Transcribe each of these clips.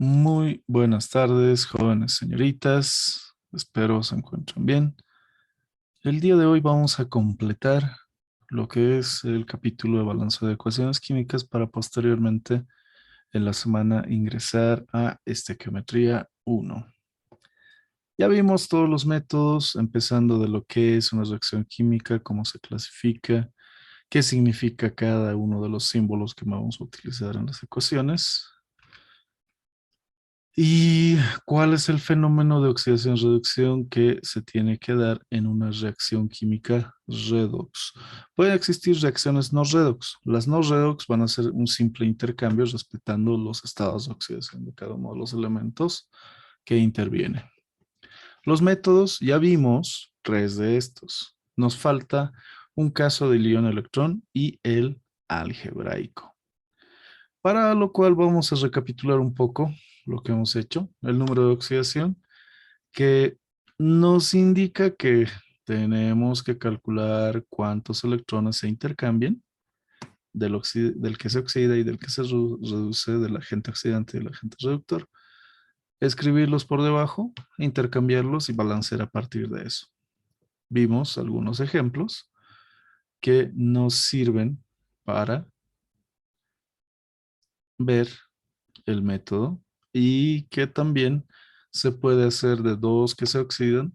Muy buenas tardes, jóvenes señoritas. Espero se encuentren bien. El día de hoy vamos a completar lo que es el capítulo de balance de ecuaciones químicas para posteriormente en la semana ingresar a estequiometría 1. Ya vimos todos los métodos, empezando de lo que es una reacción química, cómo se clasifica, qué significa cada uno de los símbolos que vamos a utilizar en las ecuaciones. ¿Y cuál es el fenómeno de oxidación-reducción que se tiene que dar en una reacción química redox? Pueden existir reacciones no redox. Las no redox van a ser un simple intercambio respetando los estados de oxidación de cada uno de los elementos que intervienen. Los métodos, ya vimos tres de estos. Nos falta un caso del ion-electrón y el algebraico. Para lo cual vamos a recapitular un poco lo que hemos hecho, el número de oxidación, que nos indica que tenemos que calcular cuántos electrones se intercambian del que se oxida y del que se reduce, del agente oxidante y del agente reductor, escribirlos por debajo, intercambiarlos y balancear a partir de eso. Vimos algunos ejemplos que nos sirven para ver el método y que también se puede hacer de dos que se oxidan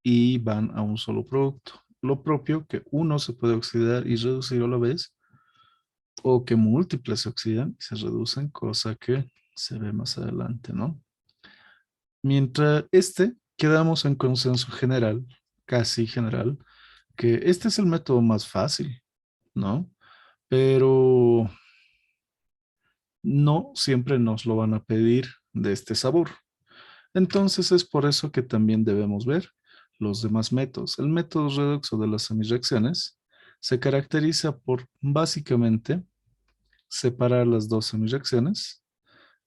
y van a un solo producto. Lo propio que uno se puede oxidar y reducir a la vez o que múltiples se oxidan y se reducen, cosa que se ve más adelante, ¿no? Mientras quedamos en consenso general, casi general, que este es el método más fácil, ¿no? Pero no siempre nos lo van a pedir de este sabor. Entonces es por eso que también debemos ver los demás métodos. El método redox o de las semireacciones se caracteriza por básicamente separar las dos semireacciones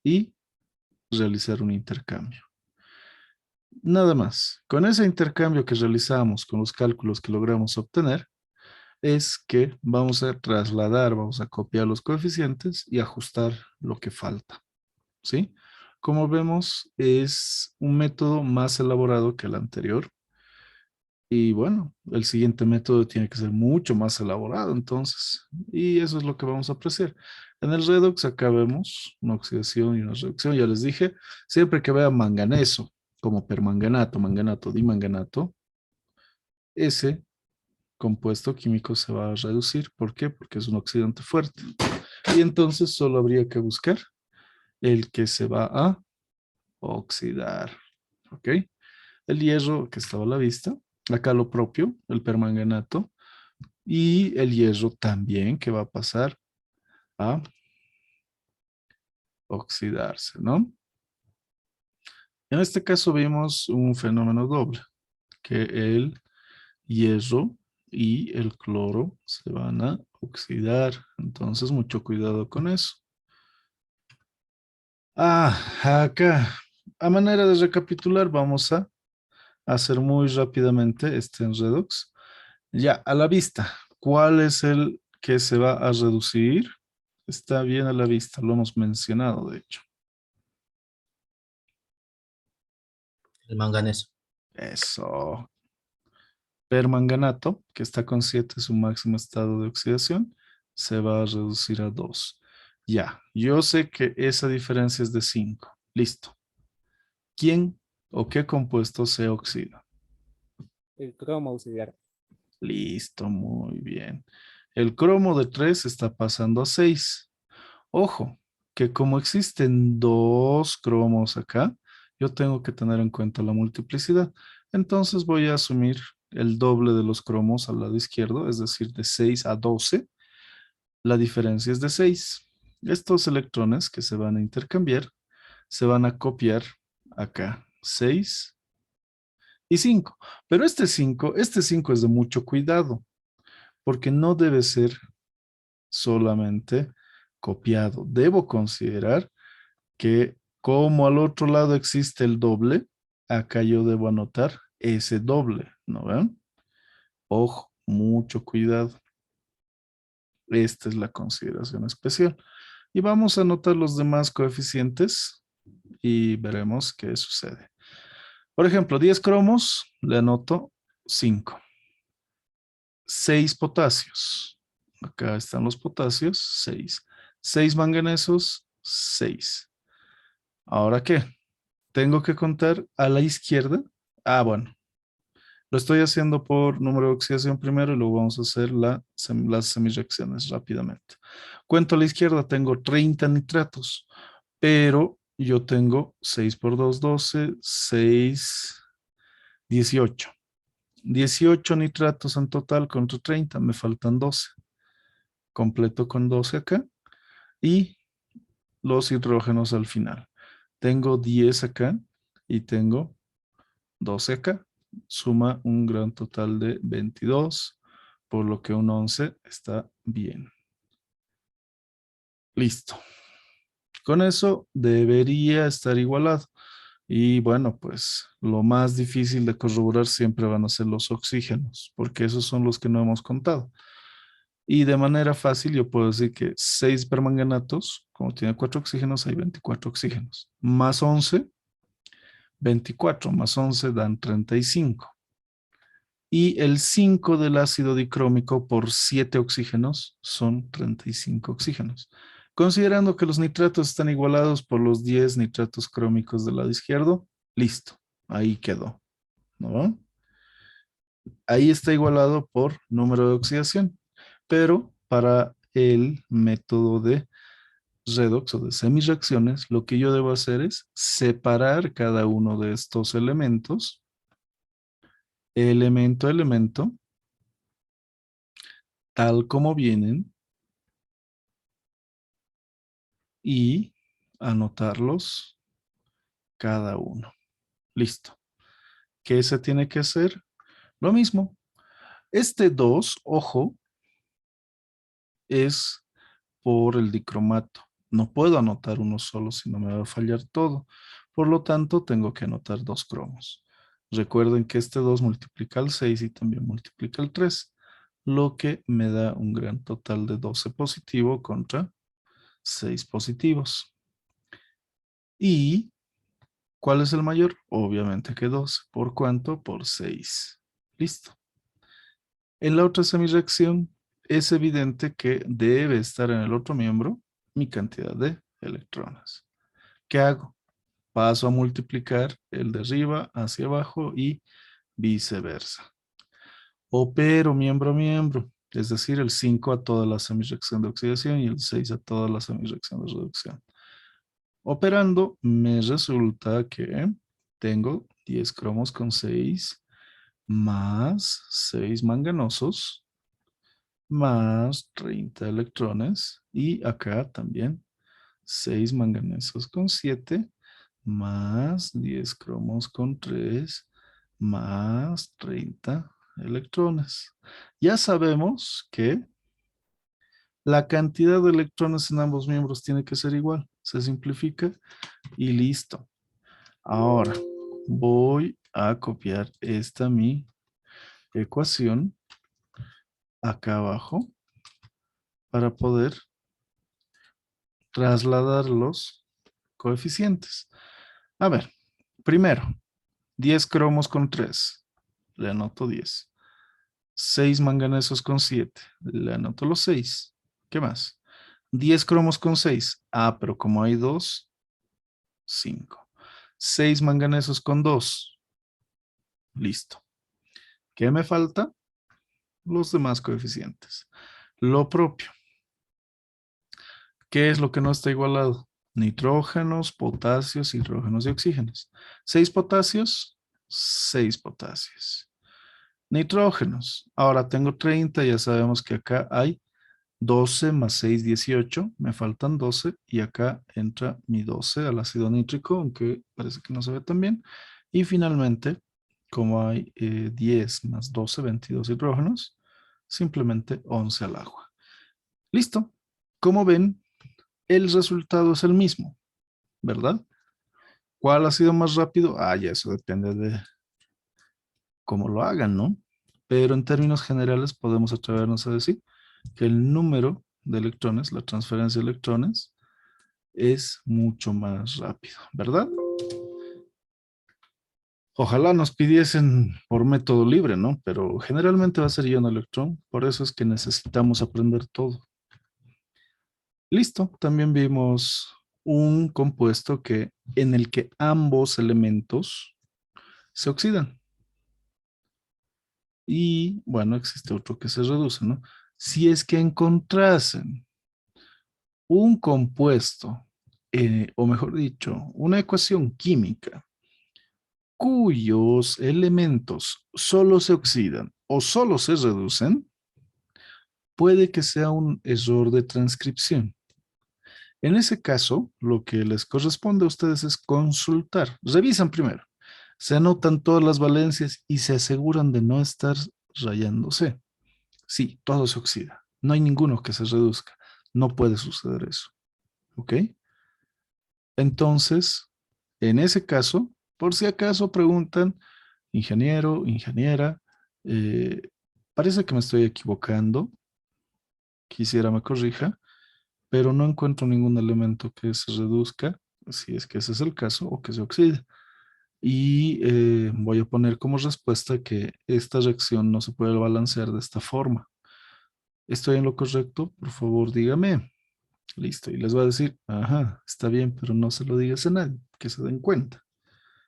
y realizar un intercambio. Nada más. Con ese intercambio que realizamos, con los cálculos que logramos obtener, es que vamos a trasladar, vamos a copiar los coeficientes y ajustar lo que falta. ¿Sí? Como vemos, es un método más elaborado que el anterior. Y bueno, el siguiente método tiene que ser mucho más elaborado, entonces. Y eso es lo que vamos a apreciar. En el redox acá vemos una oxidación y una reducción. Ya les dije, siempre que vea manganeso como permanganato, manganato, dimanganato, ese compuesto químico se va a reducir. ¿Por qué? Porque es un oxidante fuerte. Y entonces solo habría que buscar el que se va a oxidar. ¿Ok? El hierro que estaba a la vista. Acá lo propio, el permanganato. Y el hierro también que va a pasar a oxidarse, ¿no? En este caso vimos un fenómeno doble, que el hierro y el cloro se van a oxidar. Entonces, mucho cuidado con eso. Acá, a manera de recapitular, vamos a hacer muy rápidamente este en redox. Ya, a la vista, ¿cuál es el que se va a reducir? Está bien a la vista, lo hemos mencionado, de hecho. El manganeso. Eso. Permanganato, que está con 7, su máximo estado de oxidación, se va a reducir a 2. Ya, yo sé que esa diferencia es de 5. Listo. ¿Quién o qué compuesto se oxida? El cromo auxiliar. Listo, muy bien. El cromo de 3 está pasando a 6. Ojo, que como existen dos cromos acá, yo tengo que tener en cuenta la multiplicidad. Entonces voy a asumir el doble de los cromos al lado izquierdo, es decir, de 6 a 12. La diferencia es de 6. Estos electrones que se van a intercambiar se van a copiar acá, 6 y 5. Pero este cinco es de mucho cuidado, porque no debe ser solamente copiado. Debo considerar que como al otro lado existe el doble, acá yo debo anotar ese doble, ¿no ven? Ojo, mucho cuidado. Esta es la consideración especial. Y vamos a anotar los demás coeficientes y veremos qué sucede. Por ejemplo, 10 cromos, le anoto 5. 6 potasios. Acá están los potasios, 6. 6 manganesos, 6. ¿Ahora qué? Tengo que contar a la izquierda. Ah, bueno. Lo estoy haciendo por número de oxidación primero y luego vamos a hacer las semireacciones rápidamente. Cuento a la izquierda, tengo 30 nitratos, pero yo tengo 6 por 2, 12, 6, 18. 18 nitratos en total contra 30, me faltan 12. Completo con 12 acá y los hidrógenos al final. Tengo 10 acá y tengo 12 acá. Suma un gran total de 22, por lo que un 11 está bien. Listo. Con eso debería estar igualado. Y bueno, pues lo más difícil de corroborar siempre van a ser los oxígenos, porque esos son los que no hemos contado. Y de manera fácil yo puedo decir que 6 permanganatos, como tiene 4 oxígenos, hay 24 oxígenos. Más 11, 24 más 11 dan 35. Y el 5 del ácido dicrómico por 7 oxígenos son 35 oxígenos. Considerando que los nitratos están igualados por los 10 nitratos crómicos del lado izquierdo, listo, ahí quedó, ¿no? Ahí está igualado por número de oxidación, pero para el método de redox o de semireacciones, lo que yo debo hacer es separar cada uno de estos elementos, elemento a elemento, tal como vienen, y anotarlos cada uno. Listo. ¿Qué se tiene que hacer? Lo mismo. Este 2, ojo, es por el dicromato. No puedo anotar uno solo, si no me va a fallar todo. Por lo tanto, tengo que anotar 2 cromos. Recuerden que este 2 multiplica el 6 y también multiplica el 3, lo que me da un gran total de 12 positivo contra 6 positivos. ¿Y cuál es el mayor? Obviamente que 12. ¿Por cuánto? Por 6. Listo. En la otra semireacción es evidente que debe estar en el otro miembro mi cantidad de electrones. ¿Qué hago? Paso a multiplicar el de arriba hacia abajo y viceversa. Opero miembro a miembro, es decir, el 5 a toda la semireacción de oxidación y el 6 a toda la semireacción de reducción. Operando, me resulta que tengo 10 cromos con 6 más 6 manganosos más 30 electrones y acá también 6 manganesos con 7 más 10 cromos con 3 más 30 electrones. Ya sabemos que la cantidad de electrones en ambos miembros tiene que ser igual. Se simplifica y listo. Ahora voy a copiar esta mi ecuación acá abajo para poder trasladar los coeficientes. A ver, primero, 10 cromos con 3. Le anoto 10. 6 manganesos con 7. Le anoto los 6. ¿Qué más? 10 cromos con 6. Ah, pero como hay 2, 5. 6 manganesos con 2. Listo. ¿Qué me falta? Los demás coeficientes. Lo propio. ¿Qué es lo que no está igualado? Nitrógenos, potasios, hidrógenos y oxígenos. 6 potasios, 6 potasios. Nitrógenos. Ahora tengo 30, ya sabemos que acá hay 12 más 6, 18. Me faltan 12 y acá entra mi 12 al ácido nítrico, aunque parece que no se ve tan bien. Y finalmente, como hay 10 más 12, 22 hidrógenos, simplemente 11 al agua. Listo. Como ven, el resultado es el mismo, ¿verdad? ¿Cuál ha sido más rápido? Ah, ya eso depende de cómo lo hagan, ¿no? Pero en términos generales podemos atrevernos a decir que el número de electrones, la transferencia de electrones, es mucho más rápido, ¿verdad? Ojalá nos pidiesen por método libre, ¿no? Pero generalmente va a ser ion electrón, por eso es que necesitamos aprender todo. Listo, también vimos un compuesto en el que ambos elementos se oxidan. Y bueno, existe otro que se reduce, ¿no? Si es que encontrasen un compuesto, o mejor dicho, una ecuación química cuyos elementos solo se oxidan o solo se reducen, puede que sea un error de transcripción. En ese caso, lo que les corresponde a ustedes es consultar. Revisan primero, se anotan todas las valencias y se aseguran de no estar rayándose. Sí, todo se oxida. No hay ninguno que se reduzca. No puede suceder eso. ¿Ok? Entonces, en ese caso, por si acaso preguntan, ingeniero, ingeniera, eh, parece que me estoy equivocando, quisiera me corrija, pero no encuentro ningún elemento que se reduzca, si es que ese es el caso, o que se oxide. Y voy a poner como respuesta que esta reacción no se puede balancear de esta forma. ¿Estoy en lo correcto? Por favor, dígame. Listo. Y les va a decir, ajá, está bien, pero no se lo digas a nadie, que se den cuenta.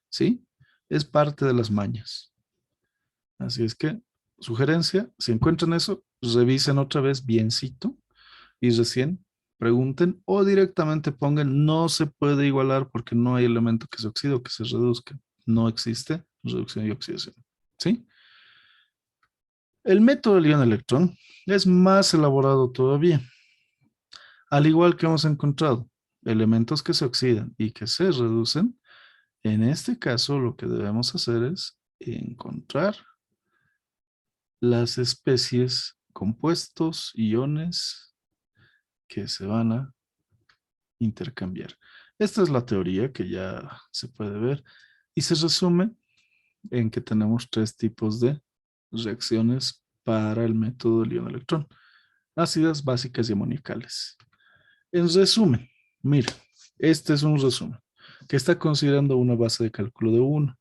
¿Sí? Es parte de las mañas. Así es que, sugerencia, si encuentran eso, revisen otra vez biencito y recién pregunten o directamente pongan, no se puede igualar porque no hay elemento que se oxide o que se reduzca. No existe reducción y oxidación. ¿Sí? El método del ion-electrón es más elaborado todavía. Al igual que hemos encontrado elementos que se oxidan y que se reducen, en este caso lo que debemos hacer es encontrar las especies, compuestos, iones que se van a intercambiar. Esta es la teoría que ya se puede ver y se resume en que tenemos tres tipos de reacciones para el método del ion-electrón: ácidas, básicas y amonicales. En resumen, mira, este es un resumen que está considerando una base de cálculo de 1.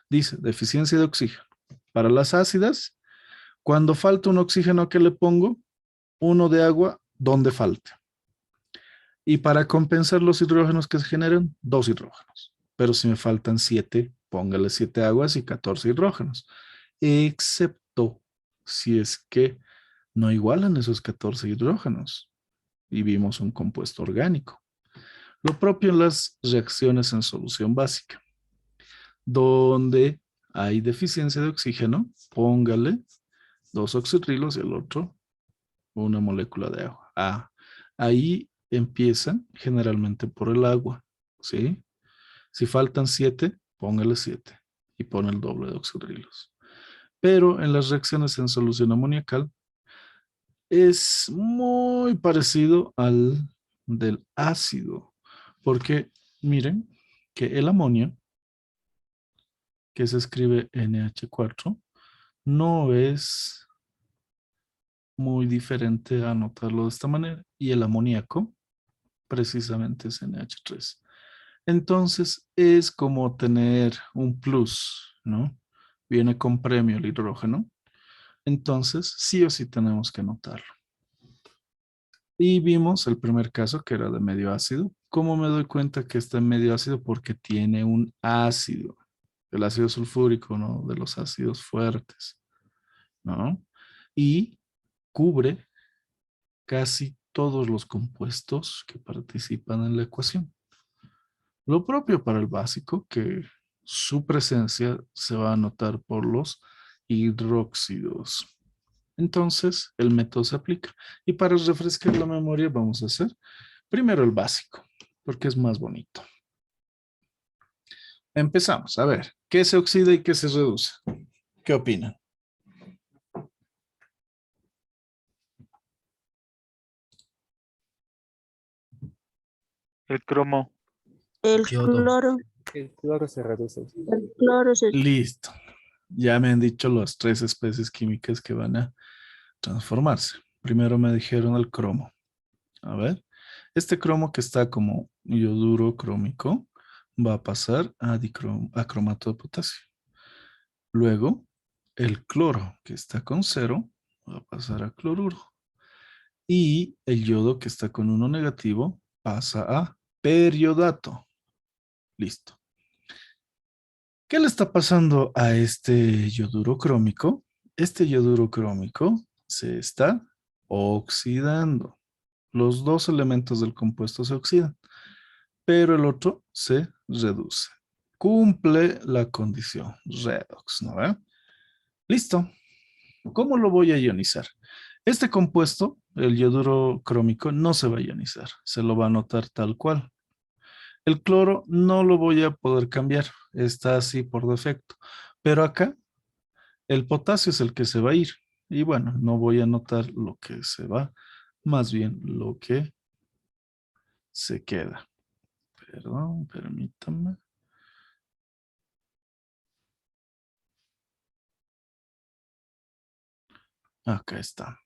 Dice, deficiencia de oxígeno. Para las ácidas, cuando falta un oxígeno, ¿qué le pongo? Uno de agua donde falte. Y para compensar los hidrógenos que se generan, 2 hidrógenos. Pero si me faltan 7, póngale 7 aguas y 14 hidrógenos. Excepto si es que no igualan esos 14 hidrógenos y vimos un compuesto orgánico. Lo propio en las reacciones en solución básica, donde hay deficiencia de oxígeno, póngale 2 oxirrilos y el otro una molécula de agua. Ahí empiezan generalmente por el agua, ¿sí? Si faltan 7, póngale 7 y pone el doble de oxirrilos. Pero en las reacciones en solución amoníaca es muy parecido al del ácido, porque miren que el amonio, que se escribe NH4, no es muy diferente a anotarlo de esta manera, y el amoníaco precisamente es NH3. Entonces es como tener un plus, ¿no? Viene con premio el hidrógeno, entonces sí o sí tenemos que anotarlo. Y vimos el primer caso que era de medio ácido. ¿Cómo me doy cuenta que está en medio ácido? Porque tiene un ácido, el ácido sulfúrico, ¿no? De los ácidos fuertes, ¿no? Y cubre casi todos los compuestos que participan en la ecuación. Lo propio para el básico, que su presencia se va a notar por los hidróxidos. Entonces, el método se aplica. Y para refrescar la memoria, vamos a hacer primero el básico, porque es más bonito. Empezamos. A ver, ¿qué se oxida y qué se reduce? ¿Qué opinan? El cromo. El Yodo. cloro, El cloro se reduce. el cloro se... Listo. Ya me han dicho las 3 especies químicas que van a transformarse. Primero me dijeron el cromo. A ver, Este cromo que está como yoduro crómico va a pasar a cromato de potasio. Luego, el cloro que está con 0 va a pasar a cloruro. Y el yodo que está con 1 negativo pasa a periodato. Listo. ¿Qué le está pasando a este yoduro crómico? Este yoduro crómico se está oxidando. Los dos elementos del compuesto se oxidan, pero el otro se reduce. Cumple la condición redox, ¿no ve? Listo. ¿Cómo lo voy a ionizar? Este compuesto, el yoduro crómico, no se va a ionizar. Se lo va a notar tal cual. El cloro no lo voy a poder cambiar. Está así por defecto. Pero acá, el potasio es el que se va a ir. Y bueno, no voy a notar lo que se va, más bien lo que se queda. Perdón, permítame. Acá está.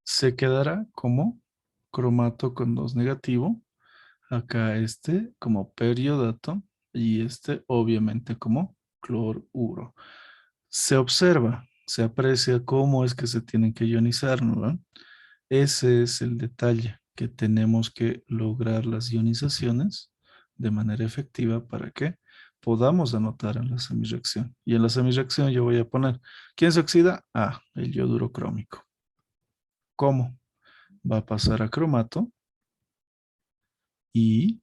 Se quedará como cromato con 2 negativo. Acá este como periodato y este obviamente como cloruro. Se observa, se aprecia cómo es que se tienen que ionizar, ¿no? Ese es el detalle, que tenemos que lograr las ionizaciones de manera efectiva para que podamos anotar en la semirreacción. Y en la semirreacción yo voy a poner, ¿quién se oxida? Ah, el yoduro crómico. ¿Cómo? Va a pasar a cromato y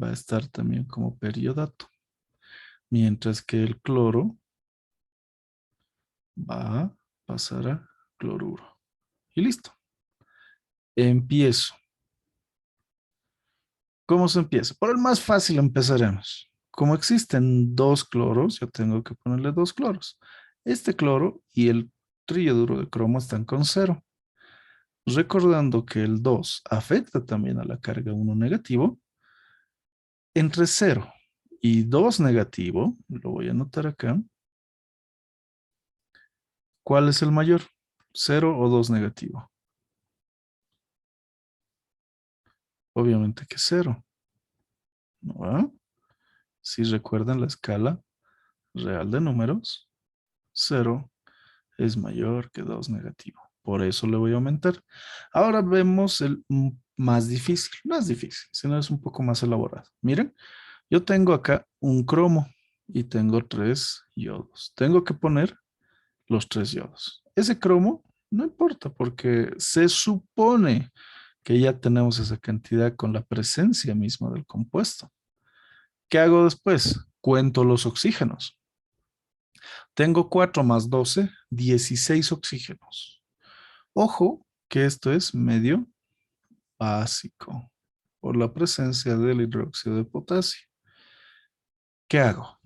va a estar también como periodato. Mientras que el cloro va a pasar a cloruro. Y listo. Empiezo. ¿Cómo se empieza? Por el más fácil empezaremos. Como existen 2 cloros, yo tengo que ponerle 2 cloros. Este cloro y el triyoduro de cromo están con 0. Recordando que el 2 afecta también a la carga 1 negativo, entre 0 y 2 negativo, lo voy a anotar acá. ¿Cuál es el mayor? ¿0 o 2 negativo? Obviamente que 0. ¿No va? Si recuerdan la escala real de números, 0 es mayor que 2 negativo. Por eso le voy a aumentar. Ahora vemos el más difícil. No es difícil, sino es un poco más elaborado. Miren, yo tengo acá un cromo y tengo 3 yodos. Tengo que poner los 3 yodos. Ese cromo no importa porque se supone que ya tenemos esa cantidad con la presencia misma del compuesto. ¿Qué hago después? Cuento los oxígenos. Tengo 4 más 12, 16 oxígenos. Ojo que esto es medio básico por la presencia del hidróxido de potasio. ¿Qué hago?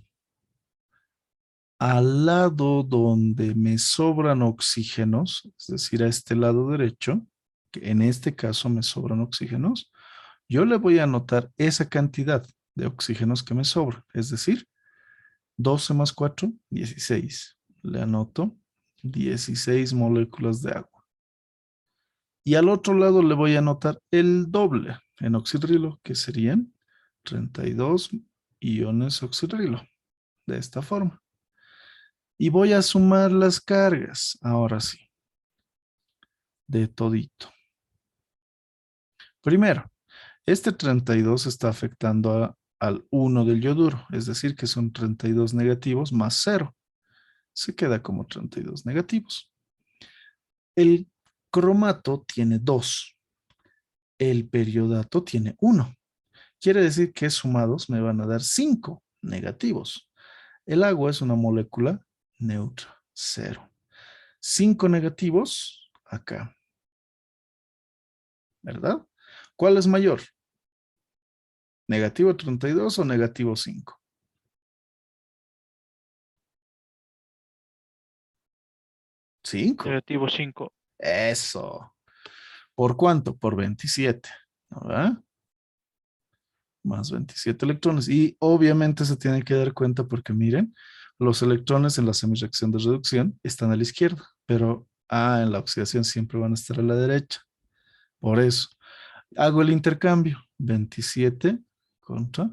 Al lado donde me sobran oxígenos, es decir, a este lado derecho, que en este caso me sobran oxígenos, yo le voy a anotar esa cantidad de oxígenos que me sobra, es decir, 12 más 4, 16. Le anoto 16 moléculas de agua. Y al otro lado le voy a anotar el doble en oxidrilo, que serían 32 iones oxidrilo, de esta forma. Y voy a sumar las cargas, ahora sí, de todito. Primero, este 32 está afectando al 1 del yoduro, es decir, que son 32 negativos más 0. Se queda como 32 negativos. El cromato tiene 2. El periodato tiene 1. Quiere decir que sumados me van a dar 5 negativos. El agua es una molécula neutra, 0. 5 negativos acá, ¿verdad? ¿Cuál es mayor? ¿Negativo 32 o negativo 5? 5. Negativo 5. Eso. ¿Por cuánto? Por 27. ¿No? ¿Verdad? Más 27 electrones. Y obviamente se tiene que dar cuenta porque miren, los electrones en la semirreacción de reducción están a la izquierda, pero en la oxidación siempre van a estar a la derecha. Por eso. Hago el intercambio. 27 contra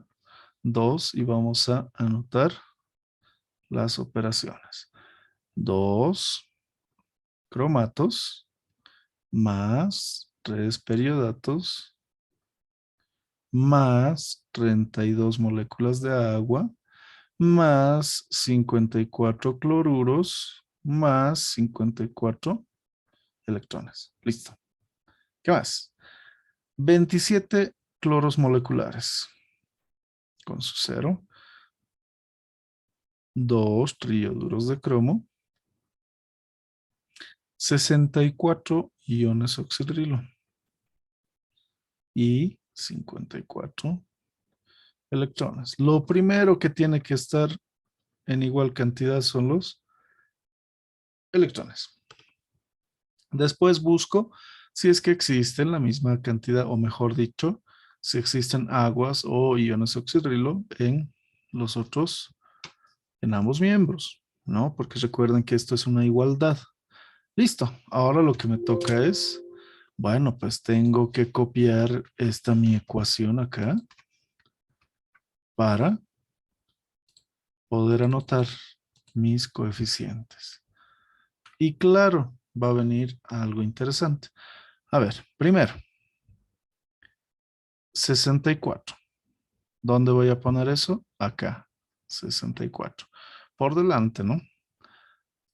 2 y vamos a anotar las operaciones. 2 cromatos más 3 periodatos más 32 moléculas de agua más 54 cloruros más 54 electrones. Listo. ¿Qué más? 27 cloros moleculares con su cero. 2 trioduros de cromo. 64 iones oxidrilo. Y 54 electrones. Lo primero que tiene que estar en igual cantidad son los electrones. Después busco si es que existen la misma cantidad, o mejor dicho, si existen aguas o iones oxidrilo en los otros, en ambos miembros, ¿no? Porque recuerden que esto es una igualdad. Listo. Ahora lo que me toca es, bueno, pues tengo que copiar esta mi ecuación acá para poder anotar mis coeficientes. Y claro, va a venir algo interesante. A ver, primero, 64. ¿Dónde voy a poner eso? Acá, 64. Por delante, ¿no?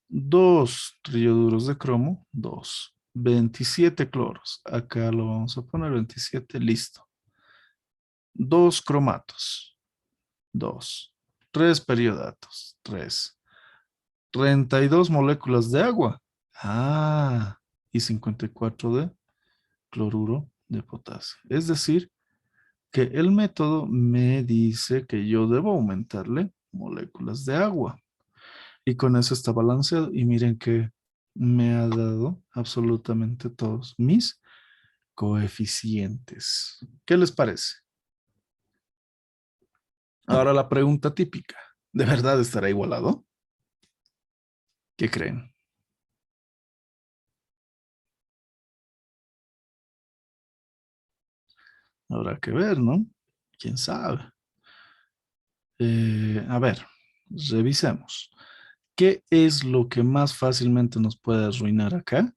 2 trioduros de cromo, 2. 27 cloros. Acá lo vamos a poner 27, listo. 2 cromatos, 2. 3 periodatos, 3. 32 moléculas de agua. Ah, y 54 de cloruro de potasio. Es decir, que el método me dice que yo debo aumentarle moléculas de agua. Y con eso está balanceado. Y miren que me ha dado absolutamente todos mis coeficientes. ¿Qué les parece? Ahora la pregunta típica. ¿De verdad estará igualado? ¿Qué creen? Habrá que ver, ¿no? ¿Quién sabe? A ver, revisemos. ¿Qué es lo que más fácilmente nos puede arruinar acá?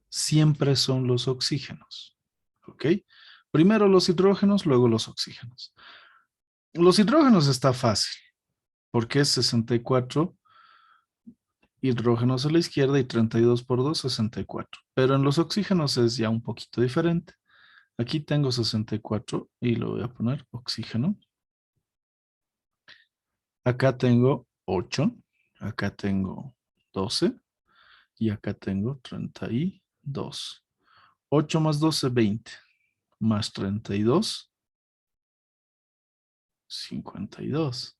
Siempre son los oxígenos. ¿Ok? Primero los hidrógenos, luego los oxígenos. Los hidrógenos está fácil, porque es 64 hidrógenos a la izquierda y 32 por 2, 64. Pero en los oxígenos es ya un poquito diferente. Aquí tengo 64 y lo voy a poner oxígeno. Acá tengo 8, acá tengo 12 y acá tengo 32. 8 más 12, 20. Más 32, 52.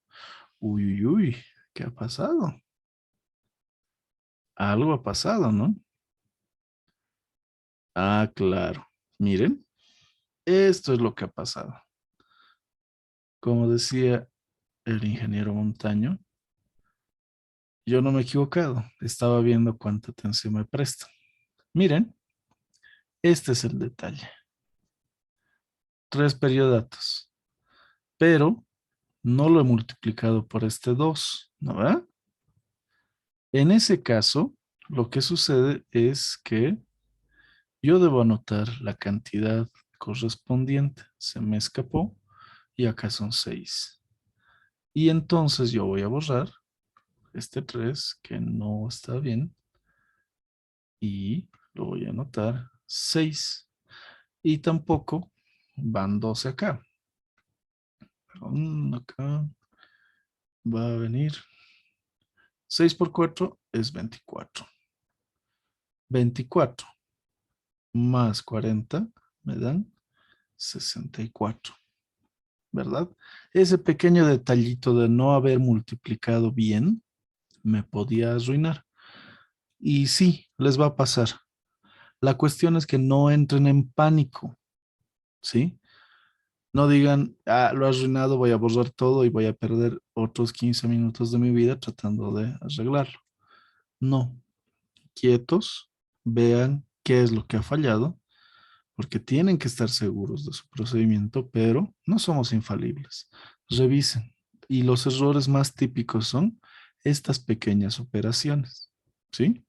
Uy, uy, uy, ¿qué ha pasado? Algo ha pasado, ¿no? Ah, claro. Miren, esto es lo que ha pasado. Como decía el ingeniero Montaño, yo no me he equivocado. Estaba viendo cuánta atención me presta. Miren, este es el detalle. 3 periodatos. Pero no lo he multiplicado por este 2, ¿no verdad? En ese caso, lo que sucede es que yo debo anotar la cantidad correspondiente. Se me escapó y acá son 6. Y entonces yo voy a borrar este 3 que no está bien y lo voy a anotar 6. Y tampoco van 12 acá. Perdón, acá va a venir 6 por 4 es 24. 24 más 40 me dan 64, ¿verdad? Ese pequeño detallito de no haber multiplicado bien me podía arruinar. Y sí, les va a pasar. La cuestión es que no entren en pánico, ¿sí? No digan, ah, lo he arruinado, voy a borrar todo y voy a perder otros 15 minutos de mi vida tratando de arreglarlo. No, quietos, vean qué es lo que ha fallado, porque tienen que estar seguros de su procedimiento, pero no somos infalibles. Revisen. Y los errores más típicos son estas pequeñas operaciones, ¿sí?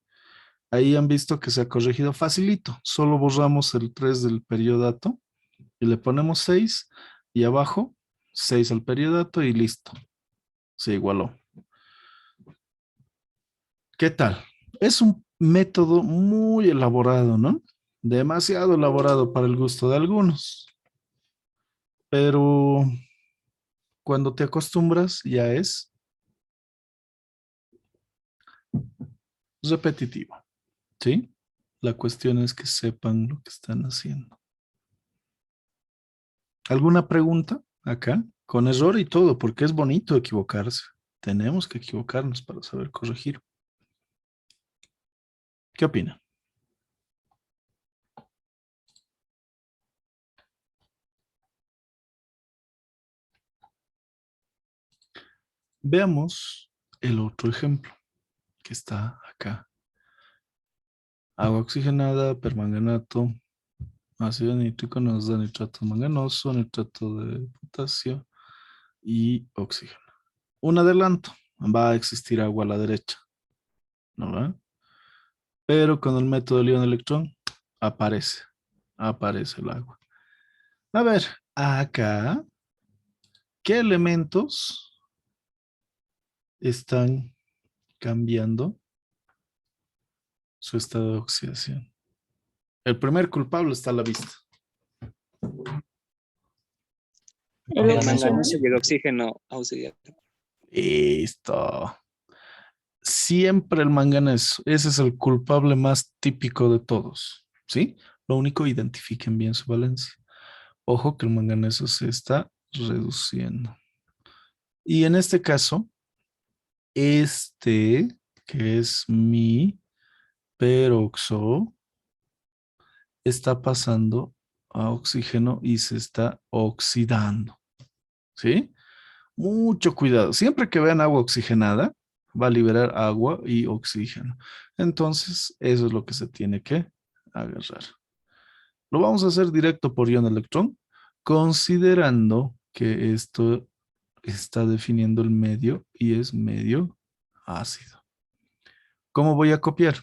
Ahí han visto que se ha corregido facilito. Solo borramos el 3 del periodato y le ponemos 6 y abajo 6 al periodato y listo. Se igualó. ¿Qué tal? Es un método muy elaborado, ¿no? Demasiado elaborado para el gusto de algunos. Pero cuando te acostumbras ya es repetitivo, ¿sí? La cuestión es que sepan lo que están haciendo. ¿Alguna pregunta acá? Con error y todo, porque es bonito equivocarse. Tenemos que equivocarnos para saber corregir. ¿Qué opina? Veamos el otro ejemplo que está acá. Agua oxigenada, permanganato, ácido nítrico nos da nitrato manganoso, nitrato de potasio y oxígeno. Un adelanto, va a existir agua a la derecha, ¿no va? Pero con el método de ion-electrón aparece el agua. A ver, acá, ¿qué elementos están cambiando su estado de oxidación? El primer culpable está a la vista. El El oxígeno. manganeso y el oxígeno auxiliar. Listo. Siempre el manganeso. Ese es el culpable más típico de todos. ¿Sí? Lo único, identifiquen bien su valencia. Ojo que el manganeso se está reduciendo. Y en este caso, este, que es mi peroxo, está pasando a oxígeno y se está oxidando. ¿Sí? Mucho cuidado. Siempre que vean agua oxigenada, va a liberar agua y oxígeno. Entonces, eso es lo que se tiene que agarrar. Lo vamos a hacer directo por ion electrón, considerando que esto está definiendo el medio y es medio ácido. ¿Cómo voy a copiar?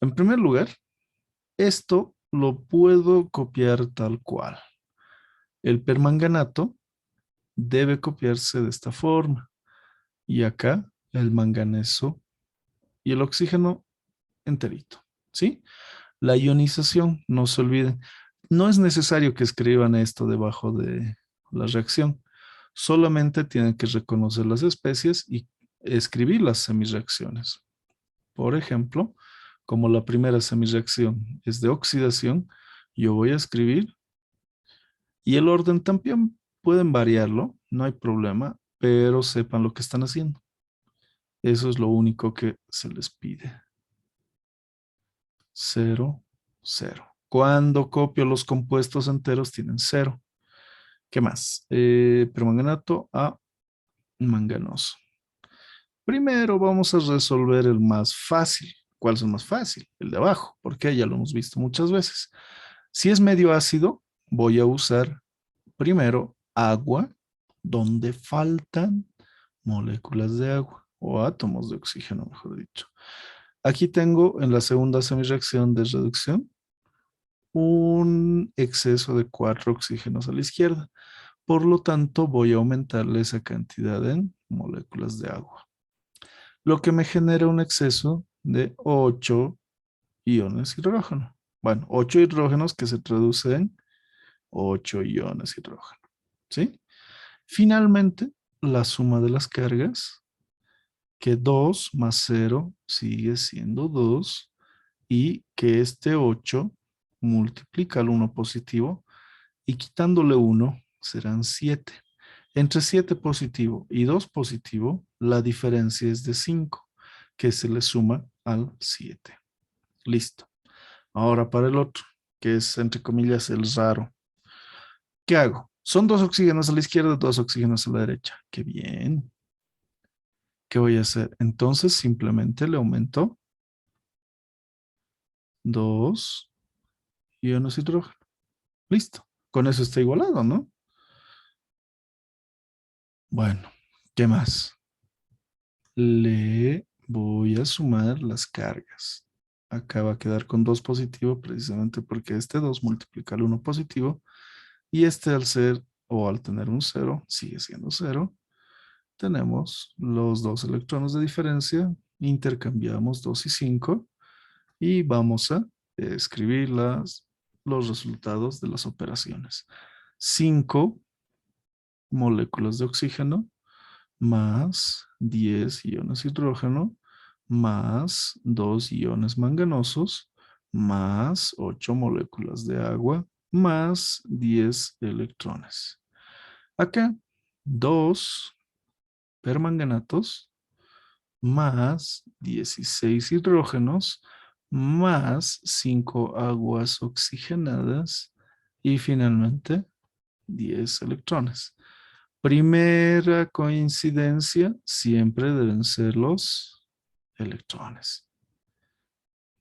En primer lugar, esto lo puedo copiar tal cual. El permanganato debe copiarse de esta forma. Y acá el manganeso y el oxígeno enterito. ¿Sí? La ionización, no se olviden. No es necesario que escriban esto debajo de la reacción. Solamente tienen que reconocer las especies y escribir las semirreacciones. Por ejemplo, como la primera semirreacción es de oxidación, yo voy a escribir y el orden también pueden variarlo, no hay problema, pero sepan lo que están haciendo. Eso es lo único que se les pide. 0, 0. Cuando copio los compuestos enteros tienen 0. ¿Qué más? Permanganato a manganoso. Primero vamos a resolver el más fácil. ¿Cuál es el más fácil? El de abajo, porque ya lo hemos visto muchas veces. Si es medio ácido, voy a usar primero agua donde faltan moléculas de agua o átomos de oxígeno, mejor dicho. Aquí tengo en la segunda semirreacción de reducción un exceso de 4 oxígenos a la izquierda. Por lo tanto, voy a aumentarle esa cantidad en moléculas de agua, lo que me genera un exceso de 8 iones hidrógeno. Bueno, 8 hidrógenos que se traducen en 8 iones hidrógeno. ¿Sí? Finalmente, la suma de las cargas, que 2 más 0 sigue siendo 2 y que este 8 multiplica el 1 positivo y quitándole 1 serán 7. Entre 7 positivo y 2 positivo, la diferencia es de 5, que se le suma al 7. Listo. Ahora para el otro, que es entre comillas el raro. ¿Qué hago? Son 2 oxígenos a la izquierda, 2 oxígenos a la derecha. ¡Qué bien! ¿Qué voy a hacer? Entonces simplemente le aumento 2 iones hidrógeno. Listo. Con eso está igualado, ¿no? Bueno, ¿qué más? Le voy a sumar las cargas. Acá va a quedar con 2 positivo precisamente porque este 2 multiplica el 1 positivo y este al ser o al tener un 0 sigue siendo 0. Tenemos los 2 electrones de diferencia, intercambiamos 2 y 5 y vamos a escribir los resultados de las operaciones. 5 moléculas de oxígeno más 10 iones hidrógeno más 2 iones manganosos más 8 moléculas de agua más 10 electrones. Acá 2 permanganatos más 16 hidrógenos más 5 aguas oxigenadas y finalmente 10 electrones. Primera coincidencia, siempre deben ser los electrones.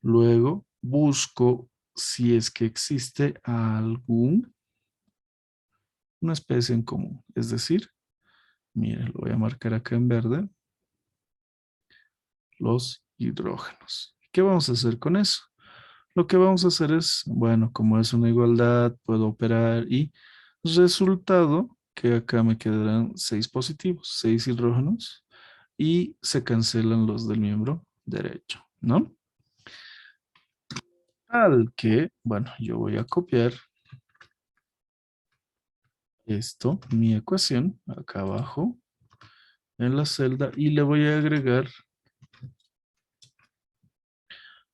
Luego busco si es que existe una especie en común. Es decir, miren, lo voy a marcar acá en verde, los hidrógenos. ¿Qué vamos a hacer con eso? Lo que vamos a hacer es, bueno, como es una igualdad, puedo operar y resultado que acá me quedarán 6 positivos, 6 hidrógenos y se cancelan los del miembro derecho, ¿no? Al que, bueno, yo voy a copiar esto, mi ecuación, acá abajo en la celda y le voy a agregar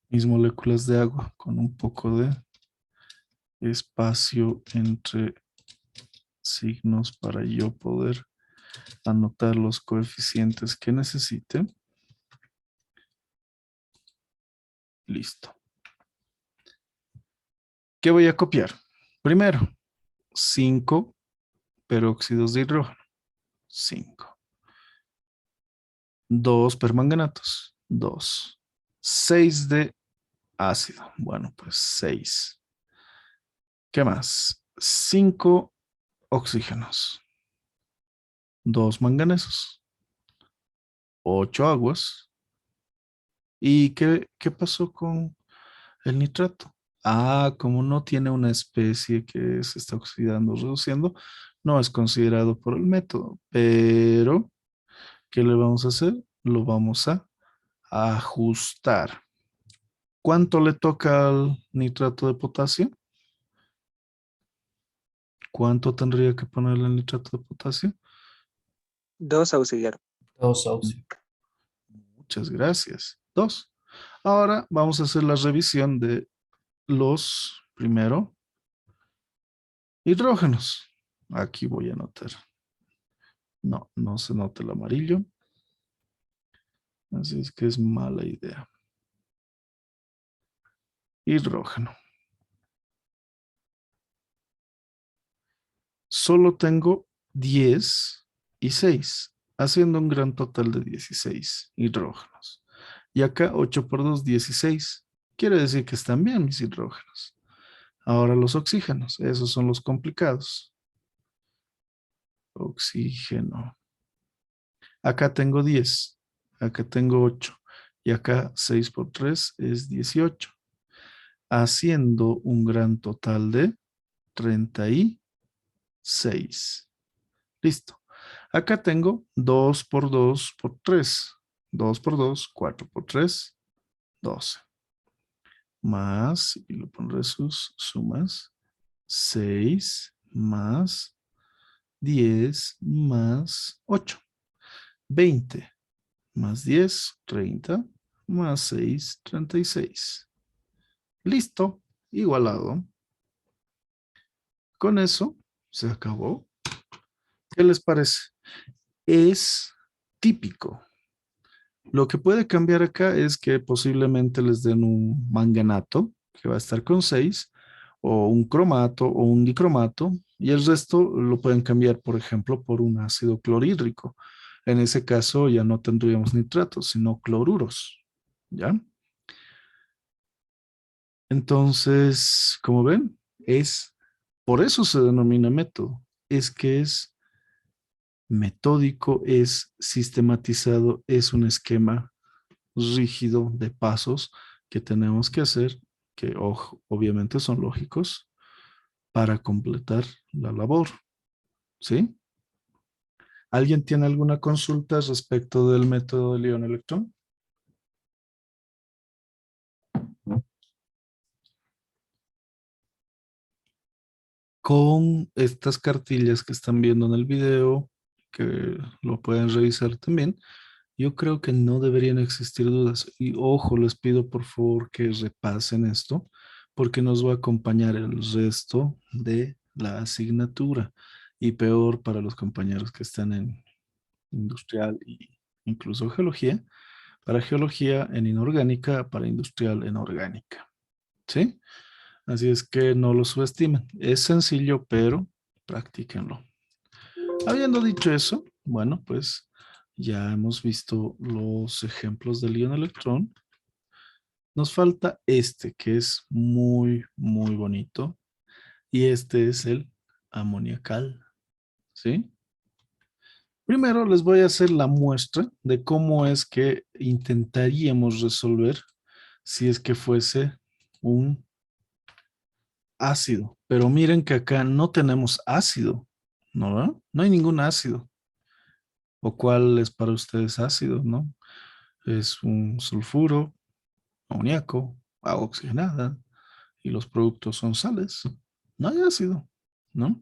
mis moléculas de agua con un poco de espacio entre signos para yo poder anotar los coeficientes que necesite. Listo. ¿Qué voy a copiar? Primero, 5 peróxidos de hidrógeno. 5. 2 permanganatos. 2. 6 de ácido. Bueno, pues 6. ¿Qué más? 5 oxígenos. 2 manganesos. 8 aguas. ¿Y qué pasó con el nitrato? Ah, como no tiene una especie que se está oxidando o reduciendo, no es considerado por el método. Pero, ¿qué le vamos a hacer? Lo vamos a ajustar. ¿Cuánto le toca al nitrato de potasio? ¿Cuánto tendría que ponerle el nitrato de potasio? 2 auxiliar. 2 auxiliar. Muchas gracias. 2. Ahora vamos a hacer la revisión de los, primero, hidrógenos. Aquí voy a anotar. No, no se nota el amarillo. Así es que es mala idea. Hidrógeno. Solo tengo 10 y 6, haciendo un gran total de 16 hidrógenos. Y acá 8 por 2, 16. Quiere decir que están bien mis hidrógenos. Ahora los oxígenos, esos son los complicados. Oxígeno. Acá tengo 10, acá tengo 8 y acá 6 por 3 es 18, haciendo un gran total de 36. Listo. Acá tengo 2 por 2 por 3. 2 por 2, 4 por 3, 12. Más, y lo pondré sus sumas, 6 más 10 más 8. 20 más 10, 30, más 6, 36. Listo, igualado. Con eso se acabó. ¿Qué les parece? Es típico. Lo que puede cambiar acá es que posiblemente les den un manganato, que va a estar con 6, o un cromato o un dicromato, y el resto lo pueden cambiar, por ejemplo, por un ácido clorhídrico. En ese caso ya no tendríamos nitratos, sino cloruros. ¿Ya? Entonces, como ven, es Por eso se denomina método. Es que es metódico, es sistematizado, es un esquema rígido de pasos que tenemos que hacer, que obviamente son lógicos para completar la labor. ¿Sí? ¿Alguien tiene alguna consulta respecto del método de Lyon-Electron? Con estas cartillas que están viendo en el video, que lo pueden revisar también, yo creo que no deberían existir dudas. Y ojo, les pido por favor que repasen esto, porque nos va a acompañar el resto de la asignatura. Y peor para los compañeros que están en industrial e incluso geología. Para geología en inorgánica, para industrial en orgánica. ¿Sí? Así es que no lo subestimen. Es sencillo, pero practíquenlo. Habiendo dicho eso, bueno, pues ya hemos visto los ejemplos del ion electrón. Nos falta este que es muy, muy bonito. Y este es el amoniacal. ¿Sí? Primero les voy a hacer la muestra de cómo es que intentaríamos resolver si es que fuese un ácido. Pero miren que acá no tenemos ácido, ¿no? No hay ningún ácido. ¿O cuál es para ustedes ácido, no? Es un sulfuro, amoníaco, agua oxigenada y los productos son sales. No hay ácido, ¿no?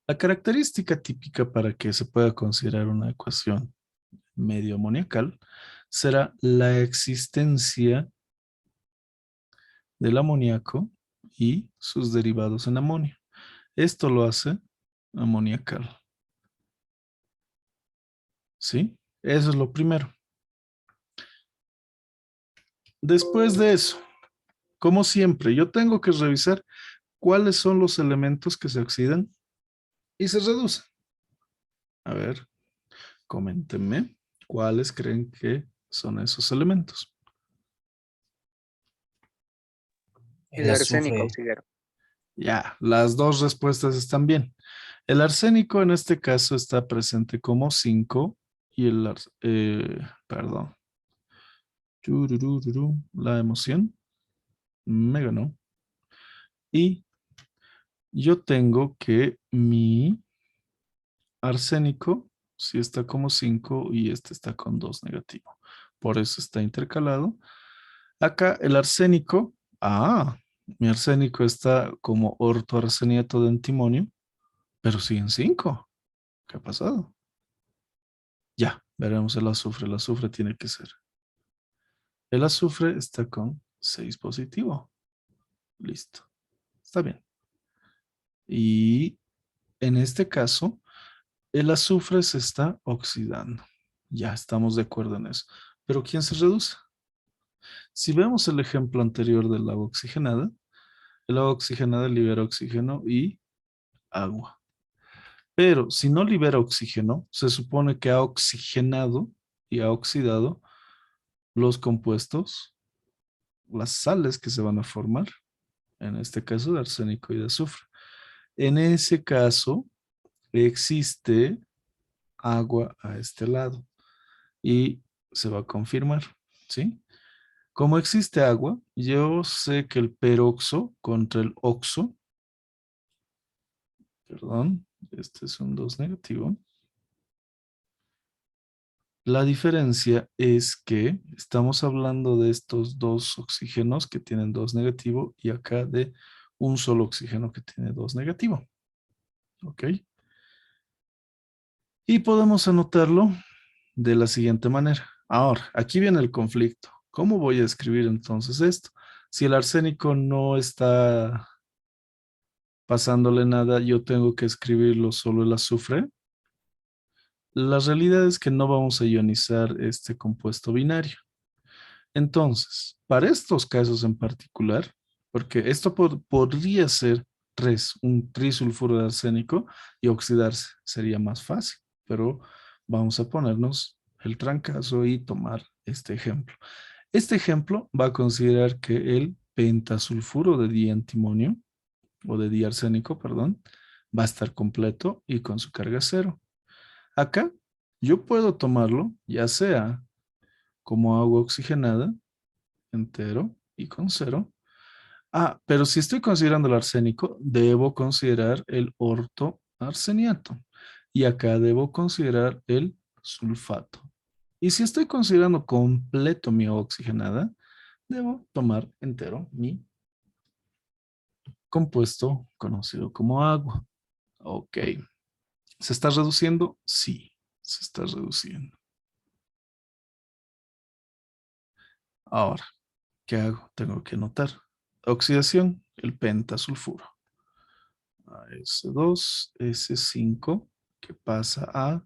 La característica típica para que se pueda considerar una ecuación medio amoniacal será la existencia del amoníaco y sus derivados en amonio. Esto lo hace amoniacal. ¿Sí? Eso es lo primero. Después de eso, como siempre, yo tengo que revisar cuáles son los elementos que se oxidan y se reducen. A ver, coméntenme cuáles creen que son esos elementos. El arsénico azufre, auxiliar. Ya, las dos respuestas están bien. El arsénico en este caso está presente como 5 y perdón, la emoción me ganó. Y yo tengo que mi arsénico sí está como 5 y este está con 2 negativo. Por eso está intercalado. Acá el arsénico, mi arsénico está como ortoarseniato de antimonio, pero sí en 5. ¿Qué ha pasado? Ya, veremos el azufre. El azufre tiene que ser. El azufre está con 6 positivo. Listo. Está bien. Y en este caso, el azufre se está oxidando. Ya estamos de acuerdo en eso. Pero ¿quién se reduce? Si vemos el ejemplo anterior del agua oxigenada, el agua oxigenada libera oxígeno y agua. Pero si no libera oxígeno, se supone que ha oxigenado y ha oxidado los compuestos, las sales que se van a formar, en este caso de arsénico y de azufre. En ese caso, existe agua a este lado y se va a confirmar, ¿sí? Como existe agua, yo sé que el peroxo contra el oxo, perdón, este es un 2 negativo. La diferencia es que estamos hablando de estos dos oxígenos que tienen 2 negativo y acá de un solo oxígeno que tiene 2 negativo. ¿Ok? Y podemos anotarlo de la siguiente manera. Ahora, aquí viene el conflicto. ¿Cómo voy a escribir entonces esto? Si el arsénico no está pasándole nada, yo tengo que escribirlo solo el azufre. La realidad es que no vamos a ionizar este compuesto binario. Entonces, para estos casos en particular, porque esto podría ser un trisulfuro de arsénico y oxidarse, sería más fácil, pero vamos a ponernos el trancazo y tomar este ejemplo. Este ejemplo va a considerar que el pentasulfuro de diantimonio o de diarsénico, perdón, va a estar completo y con su carga 0. Acá yo puedo tomarlo ya sea como agua oxigenada, entero y con 0. Ah, pero si estoy considerando el arsénico, debo considerar el ortoarseniato. Y acá debo considerar el sulfato. Y si estoy considerando completo mi agua oxigenada, debo tomar entero mi compuesto conocido como agua. Ok. ¿Se está reduciendo? Sí, se está reduciendo. Ahora, ¿qué hago? Tengo que anotar. Oxidación, el pentasulfuro. AS2, S5, que pasa a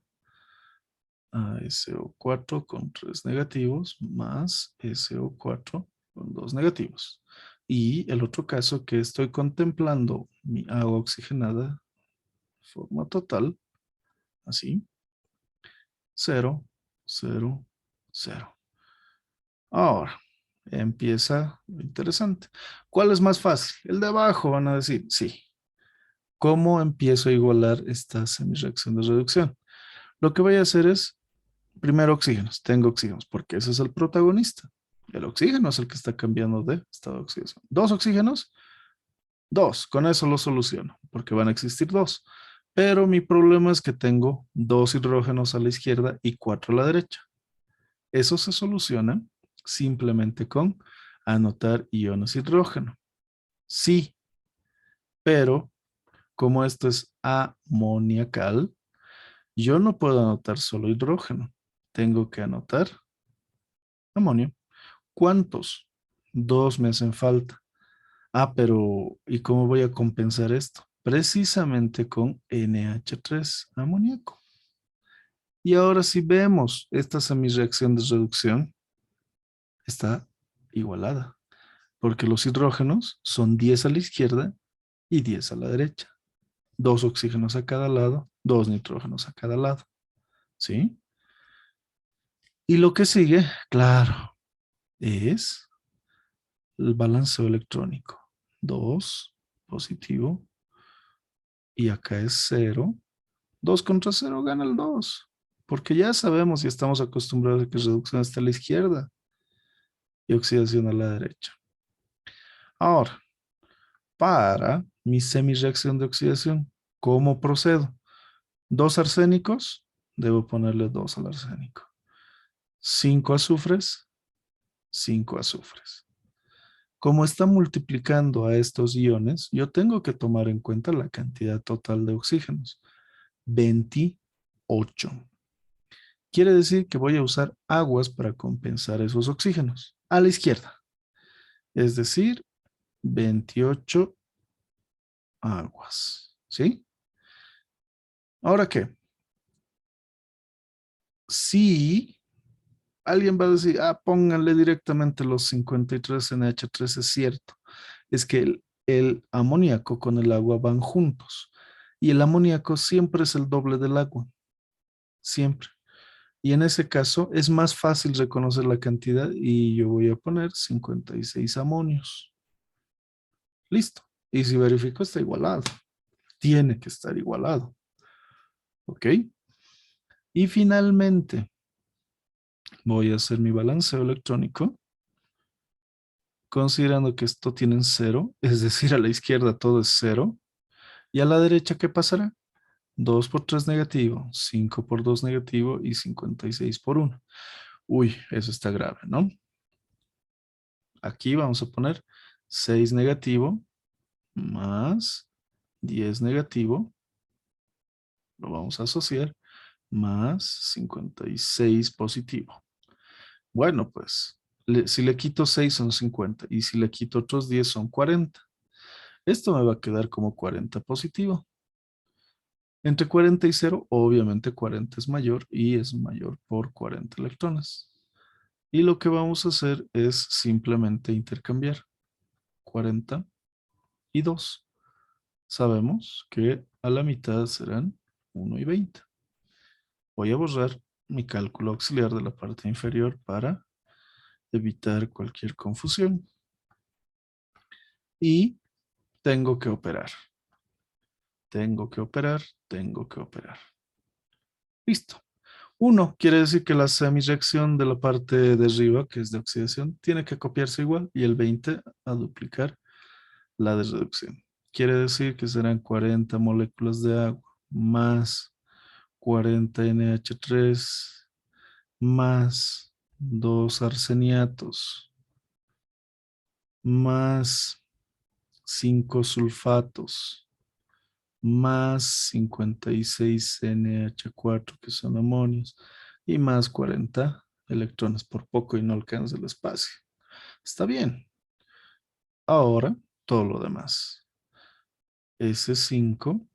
SO4 con 3 negativos, más SO4 con 2 negativos. Y el otro caso que estoy contemplando mi agua oxigenada de forma total, así, 0, 0, 0. Ahora, empieza lo interesante. ¿Cuál es más fácil? El de abajo, van a decir, sí. ¿Cómo empiezo a igualar esta semireacción de reducción? Lo que voy a hacer es, primero oxígenos, tengo oxígenos, porque ese es el protagonista. El oxígeno es el que está cambiando de estado de oxidación. ¿Dos oxígenos? Dos, con eso lo soluciono, porque van a existir dos. Pero mi problema es que tengo 2 hidrógenos a la izquierda y 4 a la derecha. Eso se soluciona simplemente con anotar iones hidrógeno. Sí, pero como esto es amoniacal, yo no puedo anotar solo hidrógeno. Tengo que anotar amonio. ¿Cuántos? 2 me hacen falta. Ah, pero ¿y cómo voy a compensar esto? Precisamente con NH3, amoníaco. Y ahora si vemos esta semireacción de reducción, está igualada, porque los hidrógenos son 10 a la izquierda y 10 a la derecha. 2 oxígenos a cada lado, 2 nitrógenos a cada lado. ¿Sí? Y lo que sigue, claro, es el balanceo electrónico. 2 positivo, y acá es 0. 2 contra 0 gana el 2. Porque ya sabemos y estamos acostumbrados a que reducción está a la izquierda y oxidación a la derecha. Ahora, para mi semireacción de oxidación, ¿cómo procedo? 2 arsénicos, debo ponerle 2 al arsénico. 5 azufres, 5 azufres. Como está multiplicando a estos iones, yo tengo que tomar en cuenta la cantidad total de oxígenos. 28. Quiere decir que voy a usar aguas para compensar esos oxígenos. A la izquierda. Es decir, 28 aguas. ¿Sí? ¿Ahora qué? Si alguien va a decir, pónganle directamente los 53 NH3, es cierto. Es que el amoníaco con el agua van juntos. Y el amoníaco siempre es el doble del agua. Siempre. Y en ese caso es más fácil reconocer la cantidad y yo voy a poner 56 amonios. Listo. Y si verifico está igualado. Tiene que estar igualado. ¿Ok? Y finalmente voy a hacer mi balanceo electrónico considerando que esto tiene 0, es decir, a la izquierda todo es 0. Y a la derecha, ¿qué pasará? 2 por 3 negativo, 5 por 2 negativo y 56 por 1. Uy, eso está grave, ¿no? Aquí vamos a poner 6 negativo más 10 negativo. Lo vamos a asociar más 56 positivo. Bueno, pues si le quito 6 son 50 y si le quito otros 10 son 40. Esto me va a quedar como 40 positivo. Entre 40 y 0, obviamente 40 es mayor y es mayor por 40 electrones. Y lo que vamos a hacer es simplemente intercambiar 40 y 2. Sabemos que a la mitad serán 1 y 20. Voy a borrar mi cálculo auxiliar de la parte inferior para evitar cualquier confusión. Y tengo que operar. Tengo que operar, tengo que operar. Listo. 1 quiere decir que la semireacción de la parte de arriba, que es de oxidación, tiene que copiarse igual y el 20 a duplicar la de reducción. Quiere decir que serán 40 moléculas de agua más 40 NH3 más 2 arseniatos más 5 sulfatos más 56 NH4 que son amonios y más 40 electrones. Por poco y no alcanza el espacio. Está bien. Ahora todo lo demás. S5,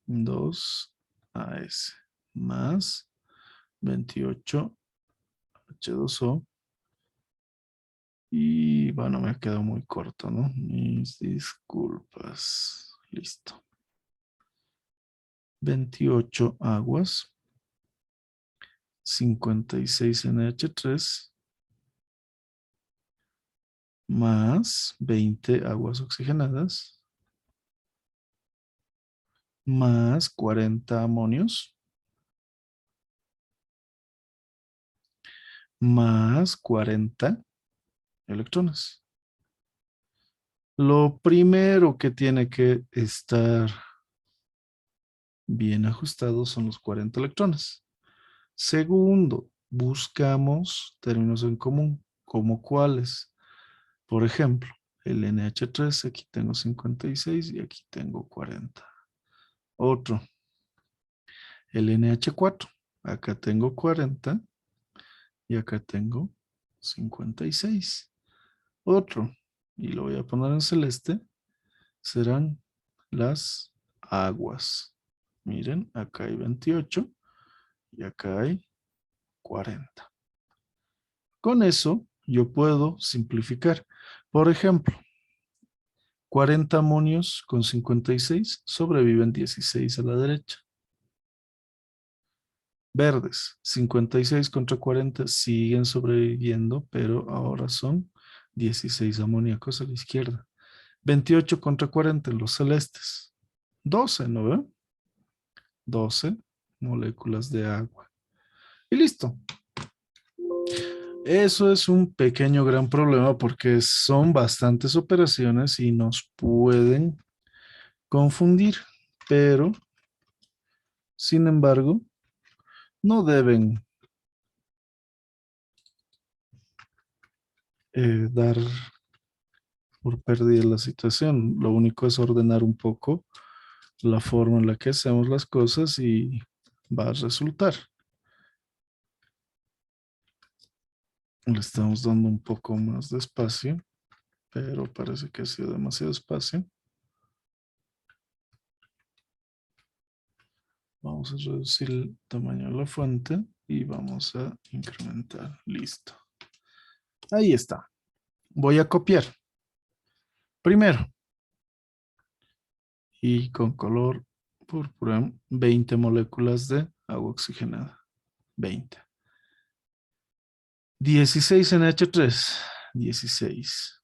2 AS más 28 H2O. Y bueno, me ha quedado muy corto, ¿no? Mis disculpas. Listo. 28 aguas. 56 NH3 más 20 aguas oxigenadas más 40 amonios más 40 electrones. Lo primero que tiene que estar bien ajustado son los 40 electrones. Segundo, buscamos términos en común, como cuáles. Por ejemplo, el NH3, aquí tengo 56 y aquí tengo 40. Otro, el NH4, acá tengo 40 y acá tengo 56. Otro, y lo voy a poner en celeste, serán las aguas. Miren, acá hay 28 y acá hay 40. Con eso yo puedo simplificar. Por ejemplo, 40 amonios con 56 sobreviven 16 a la derecha. Verdes, 56 contra 40 siguen sobreviviendo, pero ahora son 16 amoníacos a la izquierda. 28 contra 40 los celestes. 12, ¿no ve? 12 moléculas de agua. Y listo. Eso es un pequeño gran problema porque son bastantes operaciones y nos pueden confundir, pero sin embargo no deben dar por perdida la situación. Lo único es ordenar un poco la forma en la que hacemos las cosas y va a resultar. Le estamos dando un poco más de espacio, pero parece que ha sido demasiado espacio. Vamos a reducir el tamaño de la fuente y vamos a incrementar. Listo. Ahí está. Voy a copiar. Primero. Y con color púrpura, 20 moléculas de agua oxigenada. 20. 16 NH3. 16.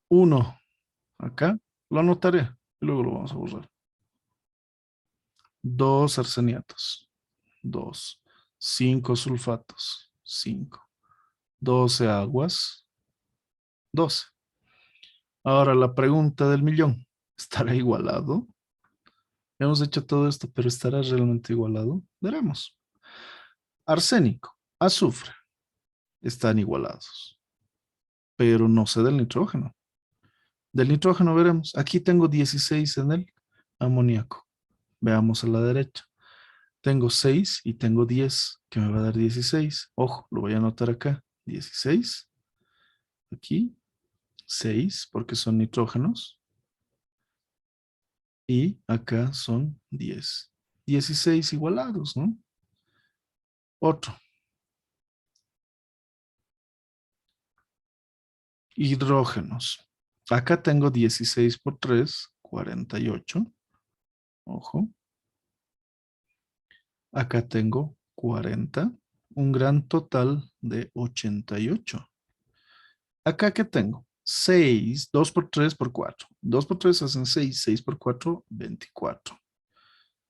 1. Acá lo anotaré. Y luego lo vamos a borrar. 2 arseniatos. 2. 5 sulfatos. 5. 12 aguas. 12. Ahora la pregunta del millón. ¿Estará igualado? Hemos hecho todo esto, pero ¿estará realmente igualado? Veremos. Arsénico, azufre, están igualados. Pero no sé del nitrógeno. Del nitrógeno veremos. Aquí tengo 16 en el amoníaco. Veamos a la derecha. Tengo 6 y tengo 10, que me va a dar 16. Ojo, lo voy a anotar acá. 16. Aquí. 6, porque son nitrógenos. Y acá son 10. 16 igualados, ¿no? Otro. Hidrógenos. Acá tengo 16 por 3, 48. Ojo. Acá tengo 40. Un gran total de 88. Acá, ¿qué tengo? 6, 2 por 3 por 4. 2 por 3 hacen 6, 6 por 4, 24.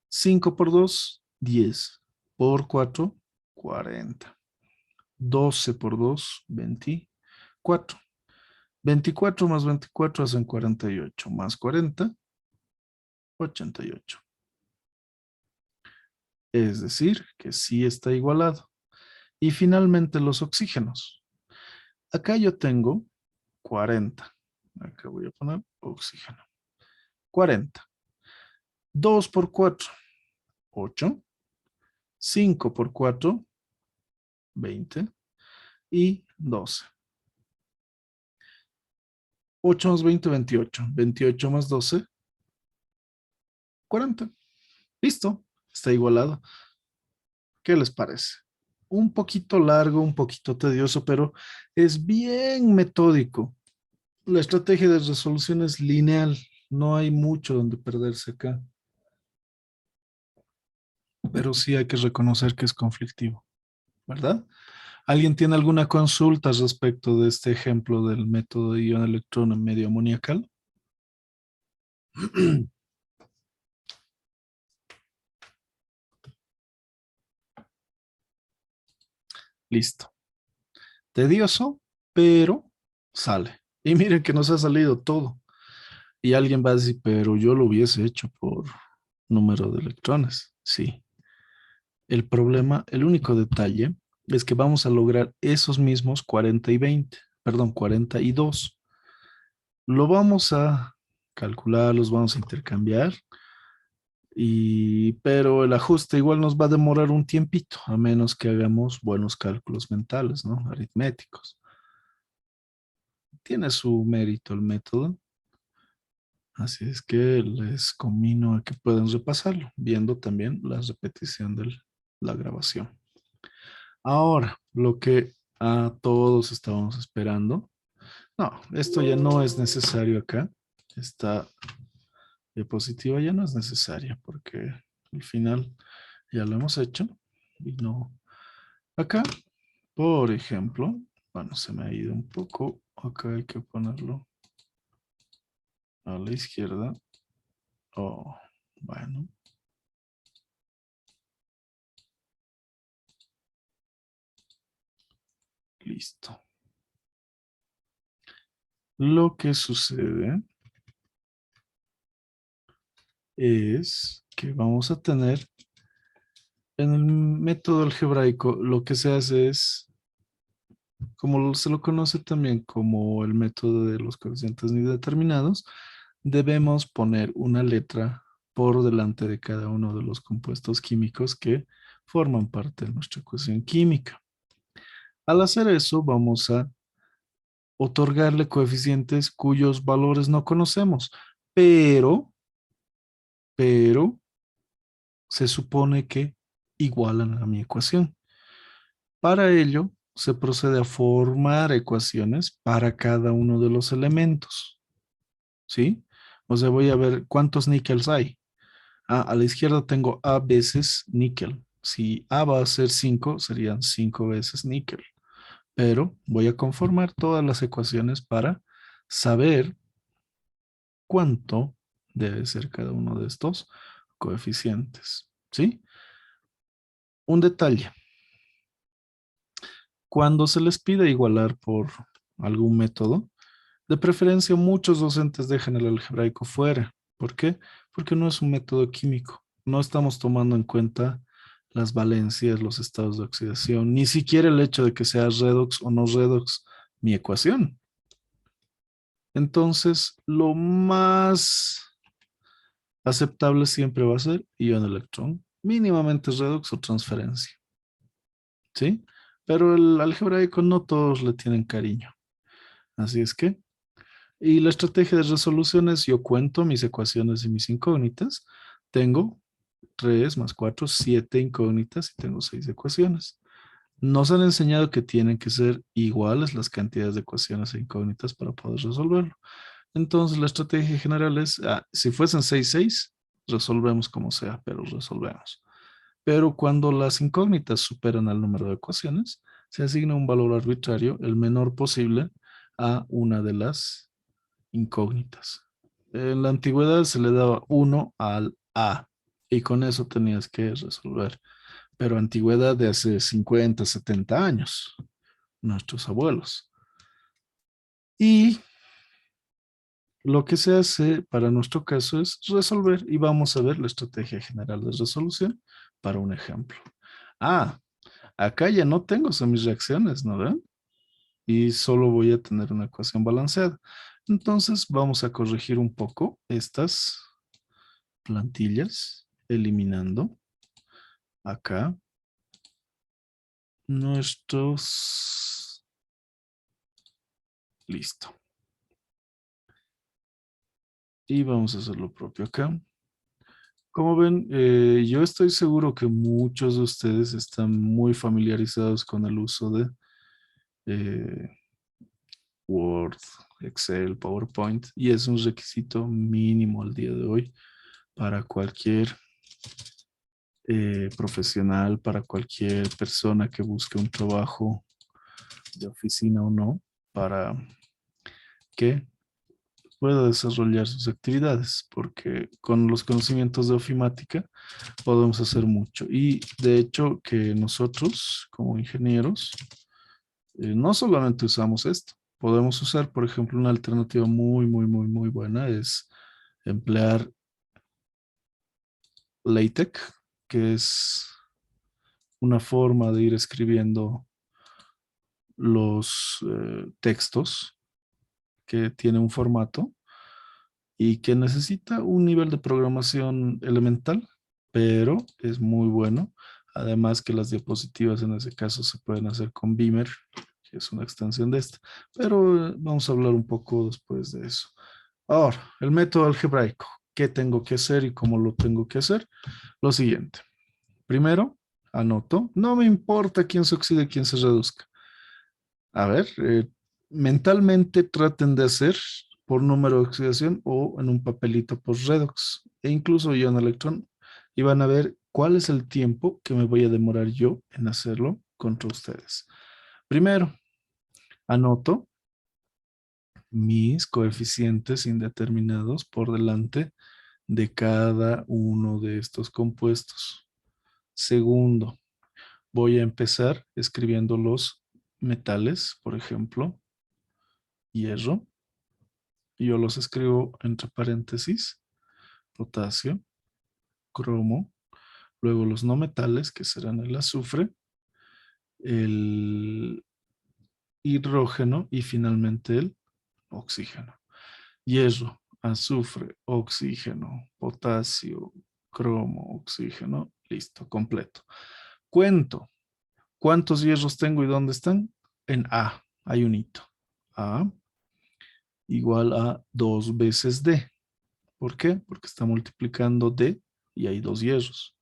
5 por 2, 10. Por 4, 40. 12 por 2, 24. 24 más 24 hacen 48. Más 40, 88. Es decir, que sí está igualado. Y finalmente los oxígenos. Acá yo tengo 40. Acá voy a poner oxígeno. 40. 2 por 4, 8. 5 por 4, 20. Y 12. 8 más 20, 28. 28 más 12, 40. Listo. Está igualado. ¿Qué les parece? Un poquito largo, un poquito tedioso, pero es bien metódico. La estrategia de resolución es lineal. No hay mucho donde perderse acá. Pero sí hay que reconocer que es conflictivo, ¿verdad? ¿Alguien tiene alguna consulta respecto de este ejemplo del método de ion-electrón en medio amoniacal? Listo. Tedioso, pero sale. Y miren que nos ha salido todo. Y alguien va a decir, pero yo lo hubiese hecho por número de electrones. Sí. El problema, el único detalle es que vamos a lograr esos mismos 40 y 20, perdón, 42. Lo vamos a calcular, los vamos a intercambiar, pero el ajuste igual nos va a demorar un tiempito, a menos que hagamos buenos cálculos mentales, ¿no? Aritméticos. Tiene su mérito el método, así es que les conmino a que puedan repasarlo, viendo también la repetición de la grabación. Ahora, lo que a todos estábamos esperando. No, esto ya no es necesario acá. Esta diapositiva ya no es necesaria porque al final ya lo hemos hecho. Y no. Acá, por ejemplo, bueno, se me ha ido un poco. Acá hay que ponerlo a la izquierda. Oh, bueno. Listo. Lo que sucede es que vamos a tener en el método algebraico, lo que se hace es, como se lo conoce también como el método de los coeficientes ni determinados, debemos poner una letra por delante de cada uno de los compuestos químicos que forman parte de nuestra ecuación química. Al hacer eso, vamos a otorgarle coeficientes cuyos valores no conocemos, pero se supone que igualan a mi ecuación. Para ello, se procede a formar ecuaciones para cada uno de los elementos, ¿sí? O sea, voy a ver cuántos níqueles hay. A la izquierda tengo A veces níquel. Si A va a ser 5, serían 5 veces níquel. Pero voy a conformar todas las ecuaciones para saber cuánto debe ser cada uno de estos coeficientes, ¿sí? Un detalle. Cuando se les pide igualar por algún método, de preferencia muchos docentes dejan el algebraico fuera. ¿Por qué? Porque no es un método químico. No estamos tomando en cuenta las valencias, los estados de oxidación, ni siquiera el hecho de que sea redox o no redox mi ecuación. Entonces, lo más aceptable siempre va a ser ion electrón, mínimamente redox o transferencia. ¿Sí? Pero el algebraico no todos le tienen cariño. Así es que, y la estrategia de resolución es yo cuento mis ecuaciones y mis incógnitas. Tengo 3 más 4, 7 incógnitas y tengo 6 ecuaciones. Nos han enseñado que tienen que ser iguales las cantidades de ecuaciones e incógnitas para poder resolverlo. Entonces la estrategia general es, si fuesen 6, 6, resolvemos como sea, pero resolvemos. Pero cuando las incógnitas superan el número de ecuaciones, se asigna un valor arbitrario, el menor posible, a una de las incógnitas. En la antigüedad se le daba 1 al A y con eso tenías que resolver. Pero antigüedad de hace 50, 70 años, nuestros abuelos. Y lo que se hace para nuestro caso es resolver y vamos a ver la estrategia general de resolución para un ejemplo. Acá ya no tengo semireacciones, ¿no ven? Y solo voy a tener una ecuación balanceada. Entonces vamos a corregir un poco estas plantillas, eliminando acá nuestros... Listo. Y vamos a hacer lo propio acá. Como ven, yo estoy seguro que muchos de ustedes están muy familiarizados con el uso de Word, Excel, PowerPoint, y es un requisito mínimo al día de hoy para cualquier profesional, para cualquier persona que busque un trabajo de oficina o no, para que pueda desarrollar sus actividades, porque con los conocimientos de ofimática podemos hacer mucho. Y de hecho que nosotros como ingenieros no solamente usamos esto, podemos usar, por ejemplo, una alternativa muy buena es emplear LaTeX, que es una forma de ir escribiendo los textos que tiene un formato y que necesita un nivel de programación elemental, pero es muy bueno. Además que las diapositivas en ese caso se pueden hacer con Beamer, que es una extensión de esta. Pero vamos a hablar un poco después de eso. Ahora, el método algebraico. ¿Qué tengo que hacer y cómo lo tengo que hacer? Lo siguiente. Primero, anoto. No me importa quién se oxide y quién se reduzca. A ver, mentalmente traten de hacer por número de oxidación o en un papelito por redox e incluso yo en electrón y van a ver cuál es el tiempo que me voy a demorar yo en hacerlo contra ustedes. Primero, anoto mis coeficientes indeterminados por delante de cada uno de estos compuestos. Segundo, voy a empezar escribiendo los metales, por ejemplo, hierro. Yo los escribo entre paréntesis, potasio, cromo, luego los no metales, que serán el azufre, el hidrógeno y finalmente el oxígeno. Hierro, azufre, oxígeno, potasio, cromo, oxígeno, listo, completo. Cuento. ¿Cuántos hierros tengo y dónde están? En A, hay un hito. A igual a 2 veces D. ¿Por qué? Porque está multiplicando D y hay 2 hierros.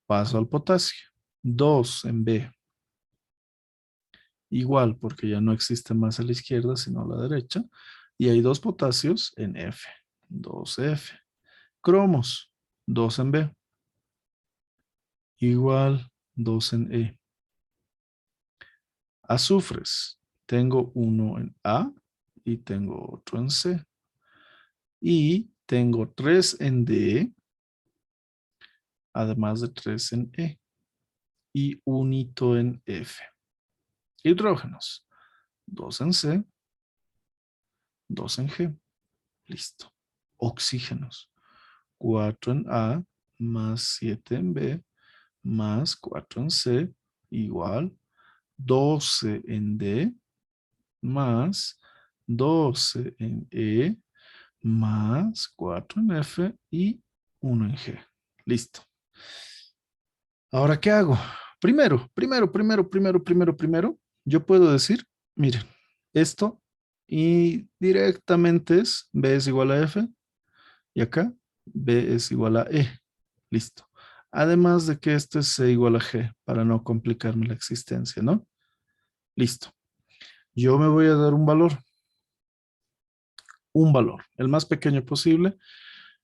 Paso al potasio. 2 en B. Igual, porque ya no existe más a la izquierda, sino a la derecha. Y hay 2 potasios en F. 2F. Cromos. 2 en B. Igual, 2 en E. Azufres. Tengo uno en A y tengo otro en C. Y tengo 3 en D, además de 3 en E. Y un hito en F. Hidrógenos. 2 en C, 2 en G. Listo. Oxígenos. 4 en A, más 7 en B, más 4 en C, igual 12 en D, más 12 en E, más 4 en F y 1 en G. Listo. Ahora, ¿qué hago? Primero, yo puedo decir, miren, esto y directamente es B es igual a F y acá B es igual a E. Listo. Además de que este es C igual a G para no complicarme la existencia, ¿no? Listo. Yo me voy a dar un valor, el más pequeño posible.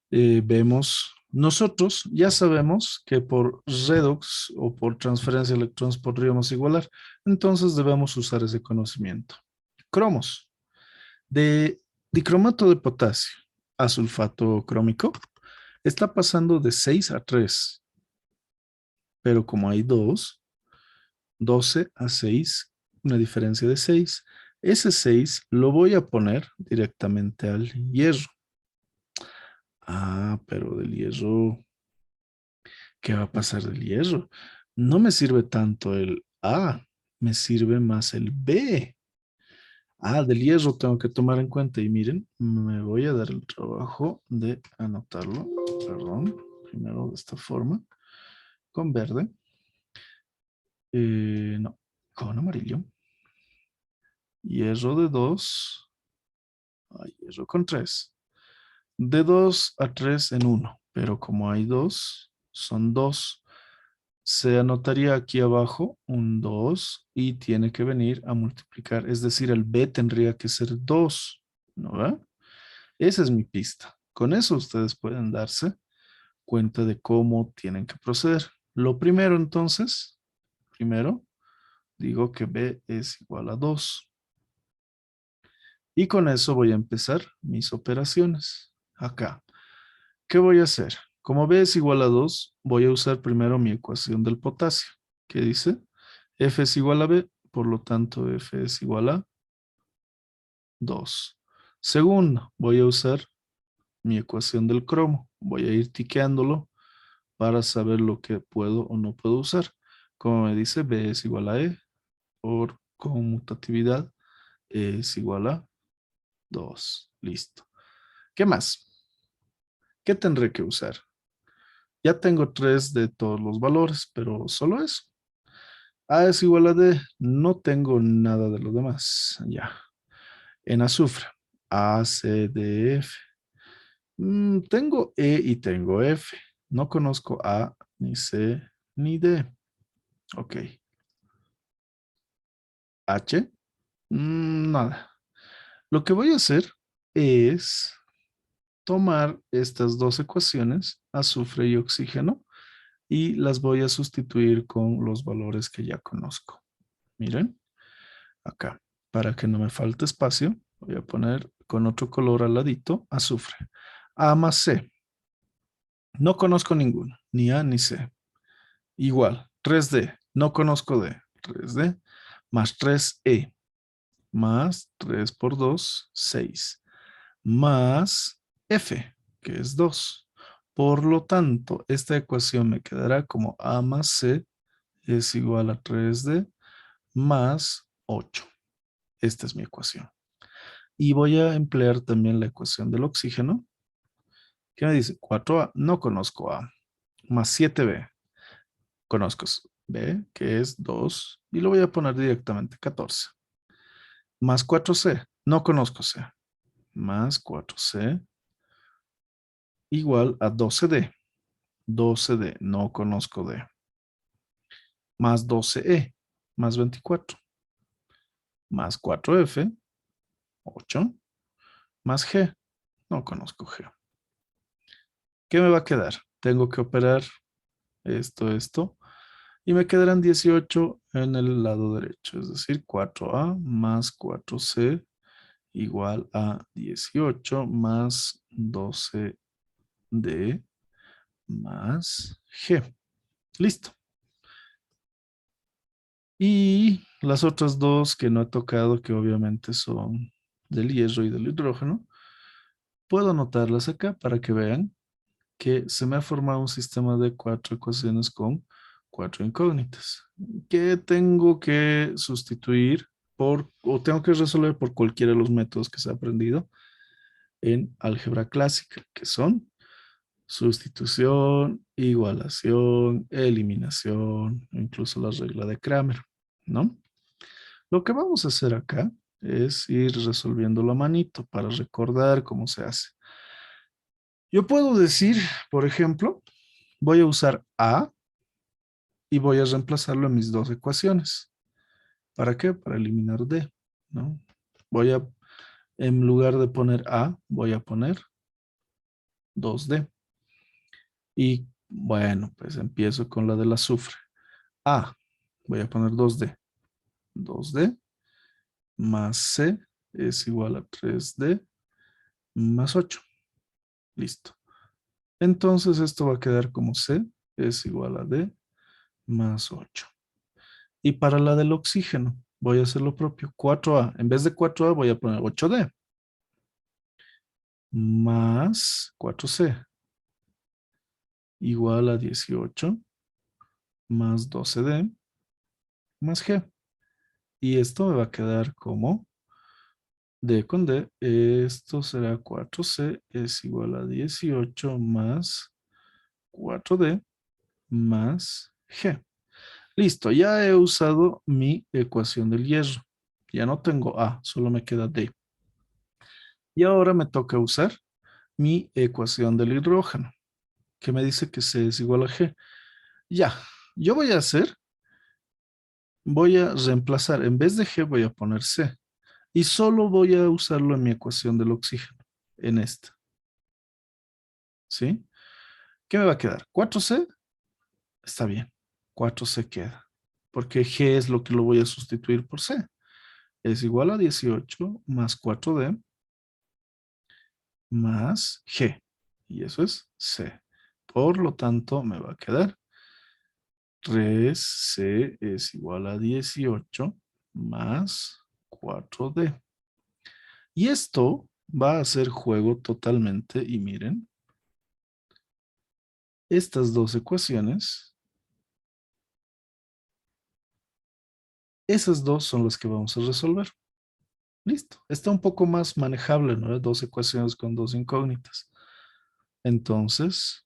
Vemos, nosotros ya sabemos que por redox o por transferencia de electrones podríamos igualar, entonces debemos usar ese conocimiento. Cromos, De dicromato de potasio a sulfato crómico está pasando de 6 a 3, pero como hay 2, 12 a 6, una diferencia de 6. Ese 6 lo voy a poner directamente al hierro. Ah, pero del hierro, ¿qué va a pasar del hierro? No me sirve tanto el A, me sirve más el B. Ah, del hierro tengo que tomar en cuenta y miren, me voy a dar el trabajo de anotarlo, perdón, primero de esta forma, con verde. No, con amarillo. Hierro de 2. Hierro con 3. De 2 a 3 en 1. Pero como hay 2, son 2. Se anotaría aquí abajo un 2 y tiene que venir a multiplicar. Es decir, el B tendría que ser 2. ¿No ve? Esa es mi pista. Con eso ustedes pueden darse cuenta de cómo tienen que proceder. Lo primero entonces, primero digo que B es igual a 2. Y con eso voy a empezar mis operaciones. Acá. ¿Qué voy a hacer? Como B es igual a 2, voy a usar primero mi ecuación del potasio. ¿Qué dice? F es igual a B, por lo tanto F es igual a 2. Segundo, voy a usar mi ecuación del cromo. Voy a ir tiqueándolo para saber lo que puedo o no puedo usar. Como me dice, B es igual a E, por conmutatividad, E es igual a 2. Listo. ¿Qué más? ¿Qué tendré que usar? Ya tengo 3 de todos los valores, pero solo eso. A es igual a D. No tengo nada de lo demás. Ya. En azufre. A, C, D, F. Tengo E y tengo F. No conozco A, ni C, ni D. Ok. H. Nada. Lo que voy a hacer es tomar estas dos ecuaciones, azufre y oxígeno, y las voy a sustituir con los valores que ya conozco. Miren, acá, para que no me falte espacio, voy a poner con otro color al ladito, azufre. A más C. No conozco ninguno, ni A ni C. Igual, 3D, no conozco D. 3D más 3E, más 3 por 2, 6. Más F, que es 2. Por lo tanto, esta ecuación me quedará como A más C es igual a 3D más 8. Esta es mi ecuación. Y voy a emplear también la ecuación del oxígeno. ¿Qué me dice? 4A, no conozco A. Más 7B, conozco B, que es 2. Y lo voy a poner directamente 14. Más 4C, no conozco C. Más 4C igual a 12D. 12D, no conozco D. Más 12E, más 24. Más 4F, 8. Más G, no conozco G. ¿Qué me va a quedar? Tengo que operar esto, y me quedarán 18 en el lado derecho, es decir, 4A más 4C igual a 18 más 12D más G. Listo. Y las otras dos que no he tocado, que obviamente son del hierro y del hidrógeno, puedo anotarlas acá para que vean que se me ha formado un sistema de 4 ecuaciones con 4 incógnitas que tengo que sustituir o tengo que resolver por cualquiera de los métodos que se ha aprendido en álgebra clásica, que son sustitución, igualación, eliminación, incluso la regla de Kramer, ¿no? Lo que vamos a hacer acá es ir resolviendo la manito para recordar cómo se hace. Yo puedo decir, por ejemplo, voy a usar A y voy a reemplazarlo en mis dos ecuaciones. ¿Para qué? Para eliminar D, ¿no? En lugar de poner A, voy a poner 2D. Y bueno, pues empiezo con la del azufre. A, voy a poner 2D. 2D más C es igual a 3D más 8. Listo. Entonces esto va a quedar como C es igual a D más 8. Y para la del oxígeno, voy a hacer lo propio. 4A. En vez de 4A voy a poner 8D. Más 4C. Igual a 18. Más 12D. Más G. Y esto me va a quedar como D con D. Esto será 4C es igual a 18 más 4D más G. Listo, ya he usado mi ecuación del hierro. Ya no tengo A, solo me queda D. Y ahora me toca usar mi ecuación del hidrógeno, que me dice que C es igual a G. Ya, yo voy a reemplazar, en vez de G voy a poner C. Y solo voy a usarlo en mi ecuación del oxígeno, en esta. ¿Sí? ¿Qué me va a quedar? 4C, está bien, 4C queda, porque G es lo que lo voy a sustituir por C. Es igual a 18 más 4D más G. Y eso es C. Por lo tanto, me va a quedar 3C es igual a 18 más 4D. Y esto va a ser juego totalmente. Y miren, estas dos ecuaciones, esas dos son las que vamos a resolver. Listo. Está un poco más manejable, ¿no? Dos ecuaciones con dos incógnitas. Entonces,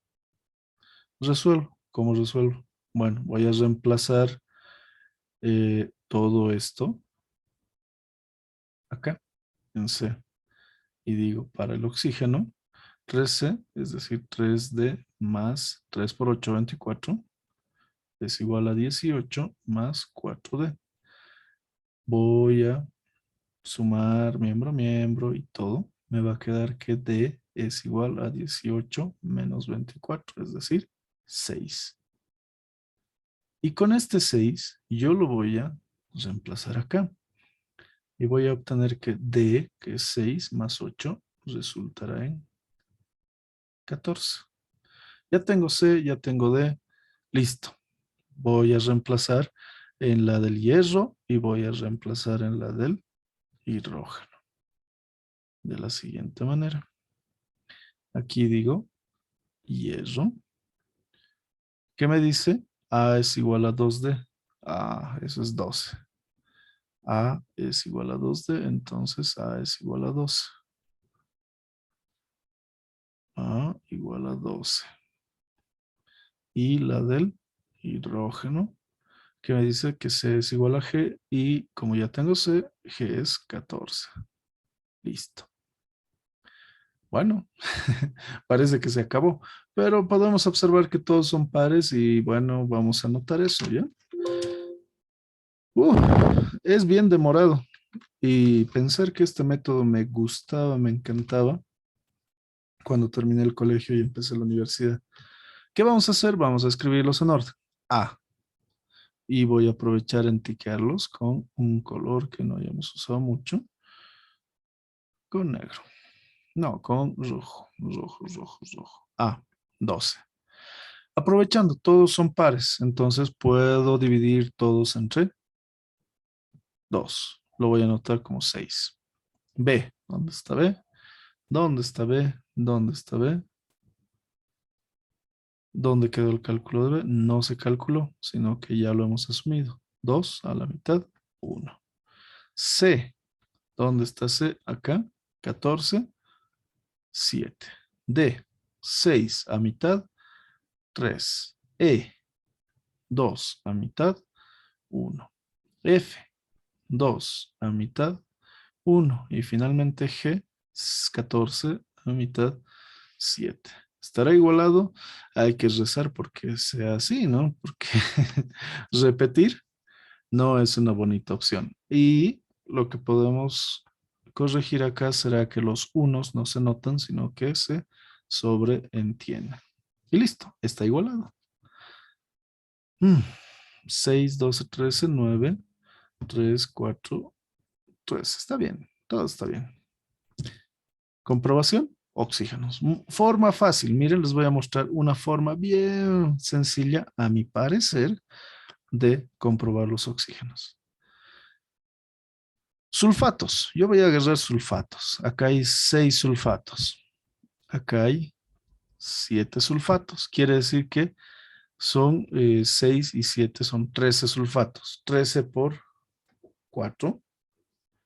resuelvo. ¿Cómo resuelvo? Bueno, voy a reemplazar todo esto acá en C. Y digo, para el oxígeno, 3C, es decir, 3D más 3 por 8, 24, es igual a 18 más 4D. Voy a sumar miembro a miembro y todo. Me va a quedar que D es igual a 18 menos 24, es decir, 6. Y con este 6, yo lo voy a reemplazar acá. Y voy a obtener que D, que es 6 más 8, resultará en 14. Ya tengo C, ya tengo D. Listo. Voy a reemplazar en la del hierro y voy a reemplazar en la del hidrógeno. De la siguiente manera. Aquí digo hierro. ¿Qué me dice? A es igual a 2D. Ah, eso es 12. A es igual a 2D, entonces A es igual a 12. A igual a 12. Y la del hidrógeno, que me dice que C es igual a G, y como ya tengo C, G es 14. Listo. Bueno, parece que se acabó, pero podemos observar que todos son pares y bueno, vamos a anotar eso, ¿ya? Uh, es bien demorado y pensar que este método me gustaba, me encantaba cuando terminé el colegio y empecé la universidad. ¿Qué vamos a hacer? Vamos a escribirlos en orden. A. Y voy a aprovechar en tiquearlos con un color que no hayamos usado mucho. Con negro. No, con rojo. Rojo, rojo, rojo. A. 12. Aprovechando, todos son pares. Entonces puedo dividir todos entre 2. Lo voy a anotar como 6. B. ¿Dónde está B? ¿Dónde está B? ¿Dónde está B? ¿Dónde quedó el cálculo de B? No se calculó, sino que ya lo hemos asumido. 2 a la mitad, 1. C. ¿Dónde está C? Acá. 14, 7. D. 6 a mitad, 3. E. 2 a mitad, 1. F. 2 a mitad, 1. Y finalmente G. 14 a mitad, 7. ¿Estará igualado? Hay que rezar porque sea así, ¿no? Porque repetir no es una bonita opción. Y lo que podemos corregir acá será que los unos no se notan, sino que se sobreentienden. Y listo, está igualado. 6, 12, 13, 9, 3, 4, 3. Está bien. Todo está bien. Comprobación, oxígenos. Forma fácil. Miren, les voy a mostrar una forma bien sencilla, a mi parecer, de comprobar los oxígenos. Sulfatos. Yo voy a agarrar sulfatos. Acá hay 6 sulfatos. Acá hay 7 sulfatos. Quiere decir que son 6 y 7 son 13 sulfatos. 13 por 4,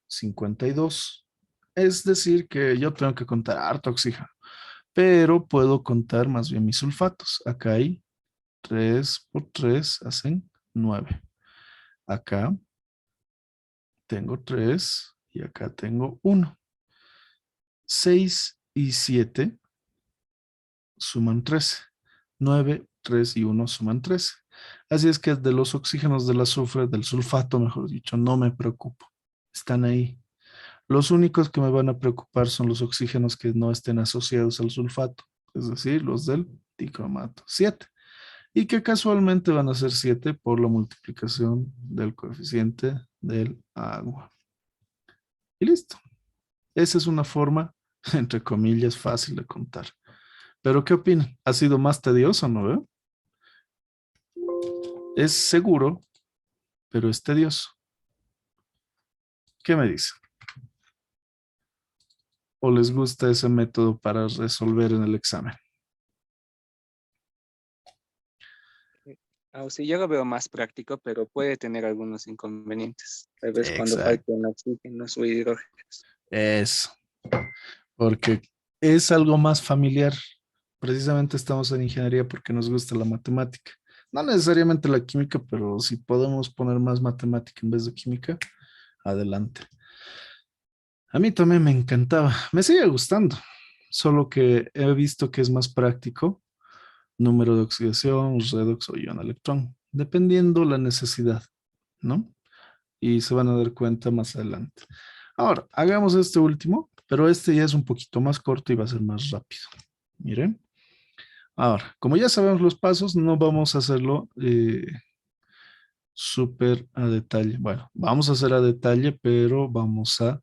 52. Es decir, que yo tengo que contar harto oxígeno, pero puedo contar más bien mis sulfatos. Acá hay 3 por 3 hacen 9. Acá tengo 3 y acá tengo 1. 6 y 7 suman 13. 9, 3 y 1 suman 13. Así es que de los oxígenos del azufre, del sulfato, mejor dicho, no me preocupo. Están ahí. Los únicos que me van a preocupar son los oxígenos que no estén asociados al sulfato, es decir, los del dicromato, 7. Y que casualmente van a ser 7 por la multiplicación del coeficiente del agua. Y listo. Esa es una forma, entre comillas, fácil de contar. Pero ¿qué opinan? ¿Ha sido más tedioso, no veo? Es seguro, pero es tedioso. ¿Qué me dicen? ¿O les gusta ese método para resolver en el examen? Sí, yo lo veo más práctico, pero puede tener algunos inconvenientes. Tal vez cuando Exacto. falten oxígenos o hidrógenos. Eso. Porque es algo más familiar. Precisamente estamos en ingeniería porque nos gusta la matemática. No necesariamente la química, pero si podemos poner más matemática en vez de química, adelante. A mí también me encantaba, me sigue gustando, solo que he visto que es más práctico número de oxidación, redox o ion electrón, dependiendo la necesidad, ¿no? Y se van a dar cuenta más adelante. Ahora, hagamos este último, pero este ya es un poquito más corto y va a ser más rápido. Miren. Ahora, como ya sabemos los pasos, no vamos a hacerlo súper a detalle. Bueno, vamos a hacer a detalle, pero vamos a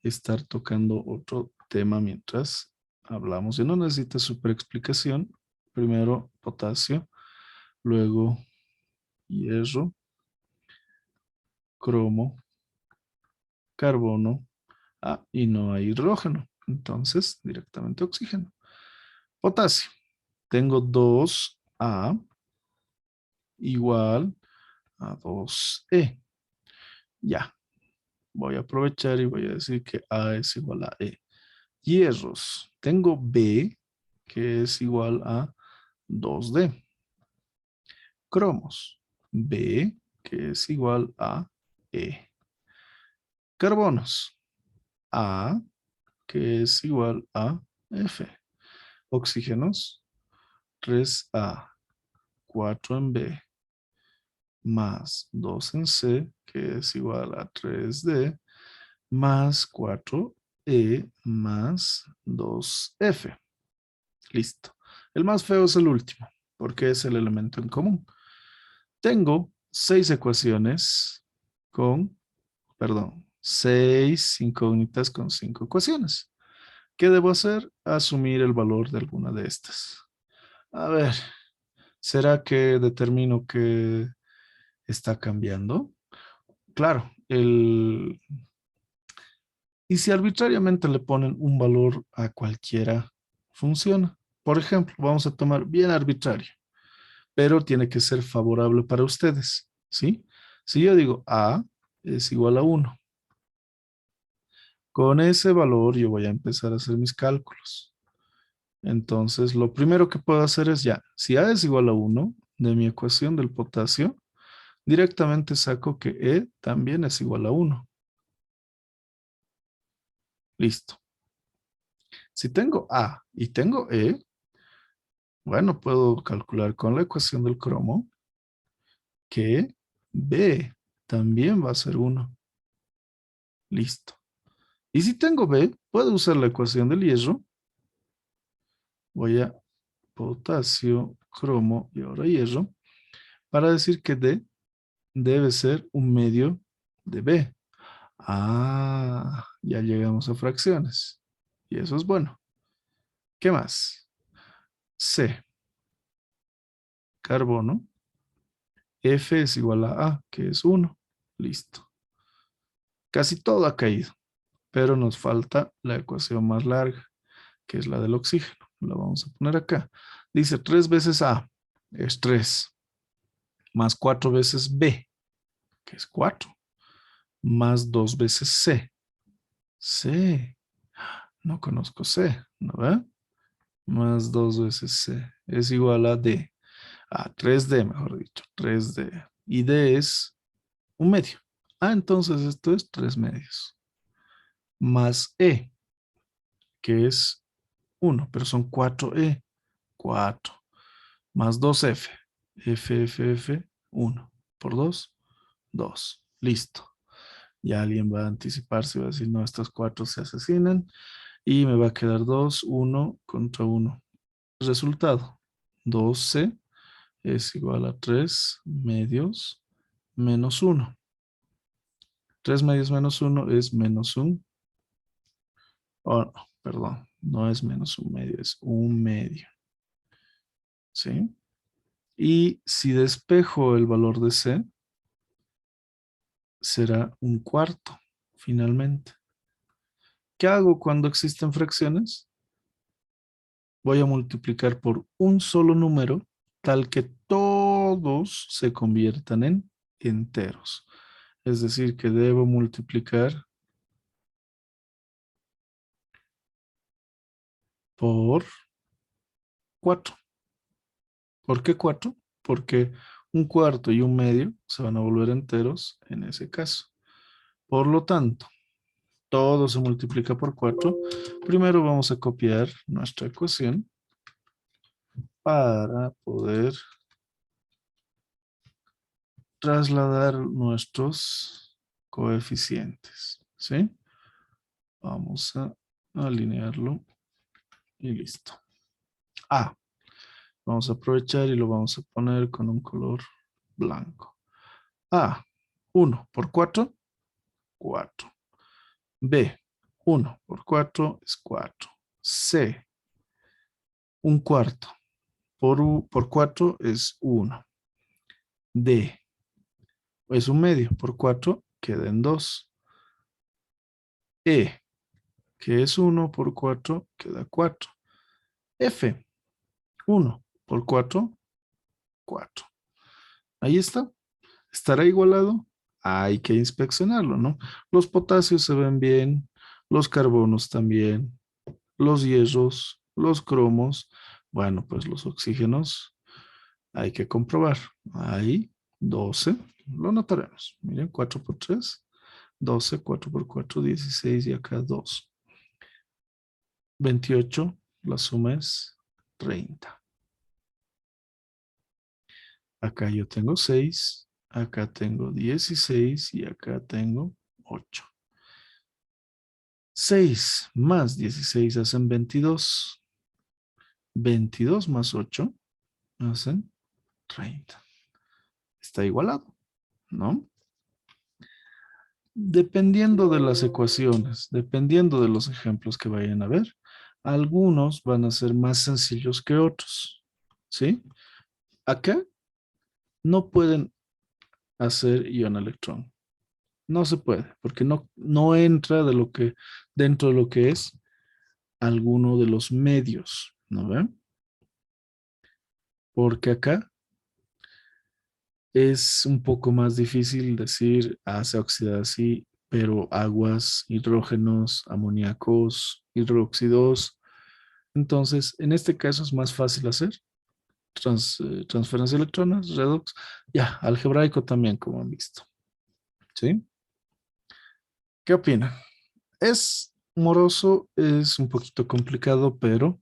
estar tocando otro tema mientras hablamos. Y no necesita súper explicación. Primero potasio, luego hierro, cromo, carbono, y no hay hidrógeno. Entonces, directamente oxígeno. Potasio. Tengo 2A igual a 2E. Ya, voy a aprovechar y voy a decir que A es igual a E. Hierros. Tengo B, que es igual a 2D. Cromos. B, que es igual a E. Carbonos. A, que es igual a F. Oxígenos. 3A, 4 en B, más 2 en C, que es igual a 3D, más 4E más 2F. Listo. El más feo es el último, porque es el elemento en común. Tengo 6 ecuaciones con, perdón, 6 incógnitas con 5 ecuaciones. ¿Qué debo hacer? Asumir el valor de alguna de estas. A ver, ¿será que determino que está cambiando? Claro, y si arbitrariamente le ponen un valor a cualquiera, funciona. Por ejemplo, vamos a tomar bien arbitrario, pero tiene que ser favorable para ustedes, ¿sí? Si yo digo A es igual a 1, con ese valor yo voy a empezar a hacer mis cálculos. Entonces, lo primero que puedo hacer es ya, si A es igual a 1 de mi ecuación del potasio, directamente saco que E también es igual a 1. Listo. Si tengo A y tengo E, bueno, puedo calcular con la ecuación del cromo que B también va a ser 1. Listo. Y si tengo B, puedo usar la ecuación del hierro. Voy a potasio, cromo y ahora hierro para decir que D debe ser un medio de B. Ah, ya llegamos a fracciones. Y eso es bueno. ¿Qué más? C. Carbono. F es igual a A, que es 1. Listo. Casi todo ha caído, pero nos falta la ecuación más larga, que es la del oxígeno. La vamos a poner acá. Dice 3 veces A, es 3, más 4 veces B, que es 4, más 2 veces C. C, no conozco C, ¿no ve? Más 2 veces C es igual a D. A 3D, mejor dicho, 3D. Y D es un medio. Entonces esto es 3 medios. Más E, que es 1, pero son 4E. 4. Más 2F. F, 1. Por 2, 2. Listo. Ya alguien va a anticiparse y va a decir, no, estos 4 se asesinan. Y me va a quedar 2, 1 contra 1. Resultado, 2C es igual a 3 medios menos 1. 3 medios menos 1 es menos 1. Oh, no, perdón, no es menos 1 medio, es 1 medio. ¿Sí? Y si despejo el valor de C, será 1/4, finalmente. ¿Qué hago cuando existen fracciones? Voy a multiplicar por un solo número, tal que todos se conviertan en enteros. Es decir, que debo multiplicar por 4. ¿Por qué 4? Porque 1/4 y 1 medio se van a volver enteros en ese caso. Por lo tanto, todo se multiplica por 4. Primero vamos a copiar nuestra ecuación para poder trasladar nuestros coeficientes. ¿Sí? Vamos a alinearlo y listo. Vamos a aprovechar y lo vamos a poner con un color blanco. 1 por 4, 4. B, 1 por 4 es 4. C, 1/4 por 4 es 1. D, es 1 medio por 4, queda en 2. E, que es 1 por 4, queda 4. F, 1 por 4, 4. Ahí está. ¿Estará igualado? Hay que inspeccionarlo, ¿no? Los potasios se ven bien, los carbonos también, los hierros, los cromos. Bueno, pues los oxígenos hay que comprobar. Ahí, 12, lo notaremos. Miren, 4 por 3, 12, 4 por 4, 16 y acá 2. 28, la suma es 30. Acá yo tengo 6, acá tengo 16 y acá tengo 8. 6 más 16 hacen 22. 22 más 8 hacen 30. Está igualado, ¿no? Dependiendo de las ecuaciones, dependiendo de los ejemplos que vayan a ver, algunos van a ser más sencillos que otros, ¿sí? Acá no pueden hacer ion-electrón. No se puede, porque no entra dentro de lo que es alguno de los medios, ¿no ven? Porque acá es un poco más difícil decir, se oxida así, pero aguas, hidrógenos, amoníacos, hidróxidos. Entonces, en este caso es más fácil hacer transferencia de electrones, redox, ya, algebraico también, como han visto. ¿Sí? ¿Qué opinan? Es moroso, es un poquito complicado, pero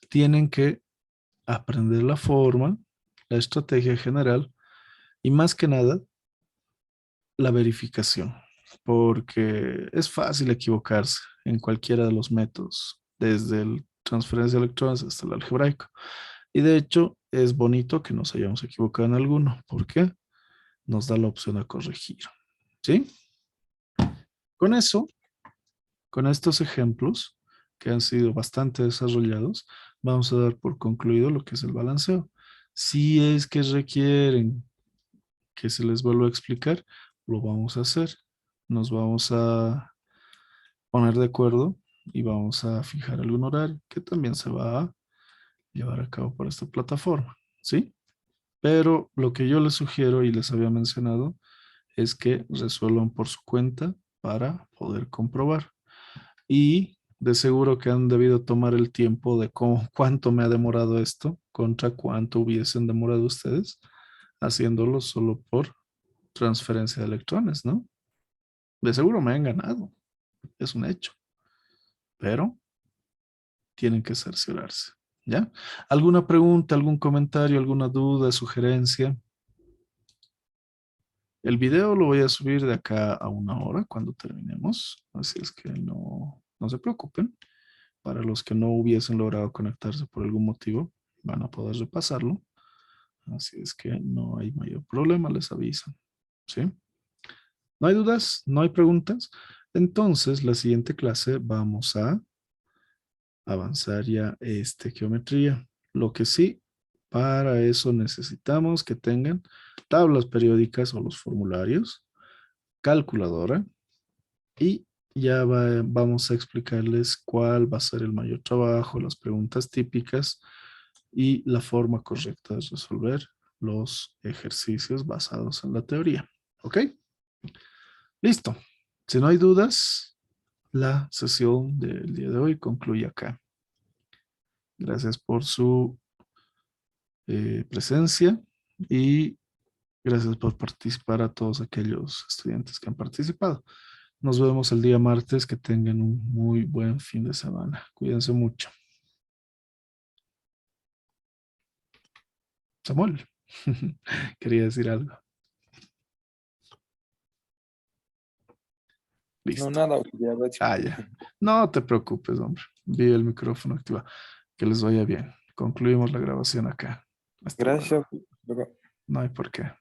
tienen que aprender la forma, la estrategia general y más que nada la verificación, porque es fácil equivocarse en cualquiera de los métodos, desde el transferencia de electrones hasta el algebraico. Y de hecho es bonito que nos hayamos equivocado en alguno, porque nos da la opción a corregir. ¿Sí? Con eso Con estos ejemplos, que han sido bastante desarrollados, vamos a dar por concluido lo que es el balanceo. Si es que requieren que se les vuelva a explicar, lo vamos a hacer. Nos vamos a poner de acuerdo y vamos a fijar algún horario que también se va a llevar a cabo por esta plataforma, ¿sí? Pero lo que yo les sugiero y les había mencionado es que resuelvan por su cuenta para poder comprobar. Y de seguro que han debido tomar el tiempo de cuánto me ha demorado esto contra cuánto hubiesen demorado ustedes haciéndolo solo por transferencia de electrones, ¿no? De seguro me han ganado, es un hecho, pero tienen que cerciorarse, ¿ya? ¿Alguna pregunta, algún comentario, alguna duda, sugerencia? El video lo voy a subir de acá a 1 hora cuando terminemos, así es que no se preocupen. Para los que no hubiesen logrado conectarse por algún motivo, van a poder repasarlo. Así es que no hay mayor problema, les avisan, ¿sí? ¿No hay dudas? ¿No hay preguntas? Entonces, la siguiente clase vamos a avanzar ya geometría. Lo que sí, para eso necesitamos que tengan tablas periódicas o los formularios, calculadora y ya vamos a explicarles cuál va a ser el mayor trabajo, las preguntas típicas y la forma correcta de resolver los ejercicios basados en la teoría. ¿Ok? Listo. Si no hay dudas, la sesión del día de hoy concluye acá. Gracias por su presencia y gracias por participar a todos aquellos estudiantes que han participado. Nos vemos el día martes. Que tengan un muy buen fin de semana. Cuídense mucho. Samuel, quería decir algo. Listo. No, nada, ya lo he hecho. Ya. No te preocupes, hombre. Vi el micrófono activado. Que les vaya bien. Concluimos la grabación acá. Hasta luego. Gracias. Luego. No hay por qué.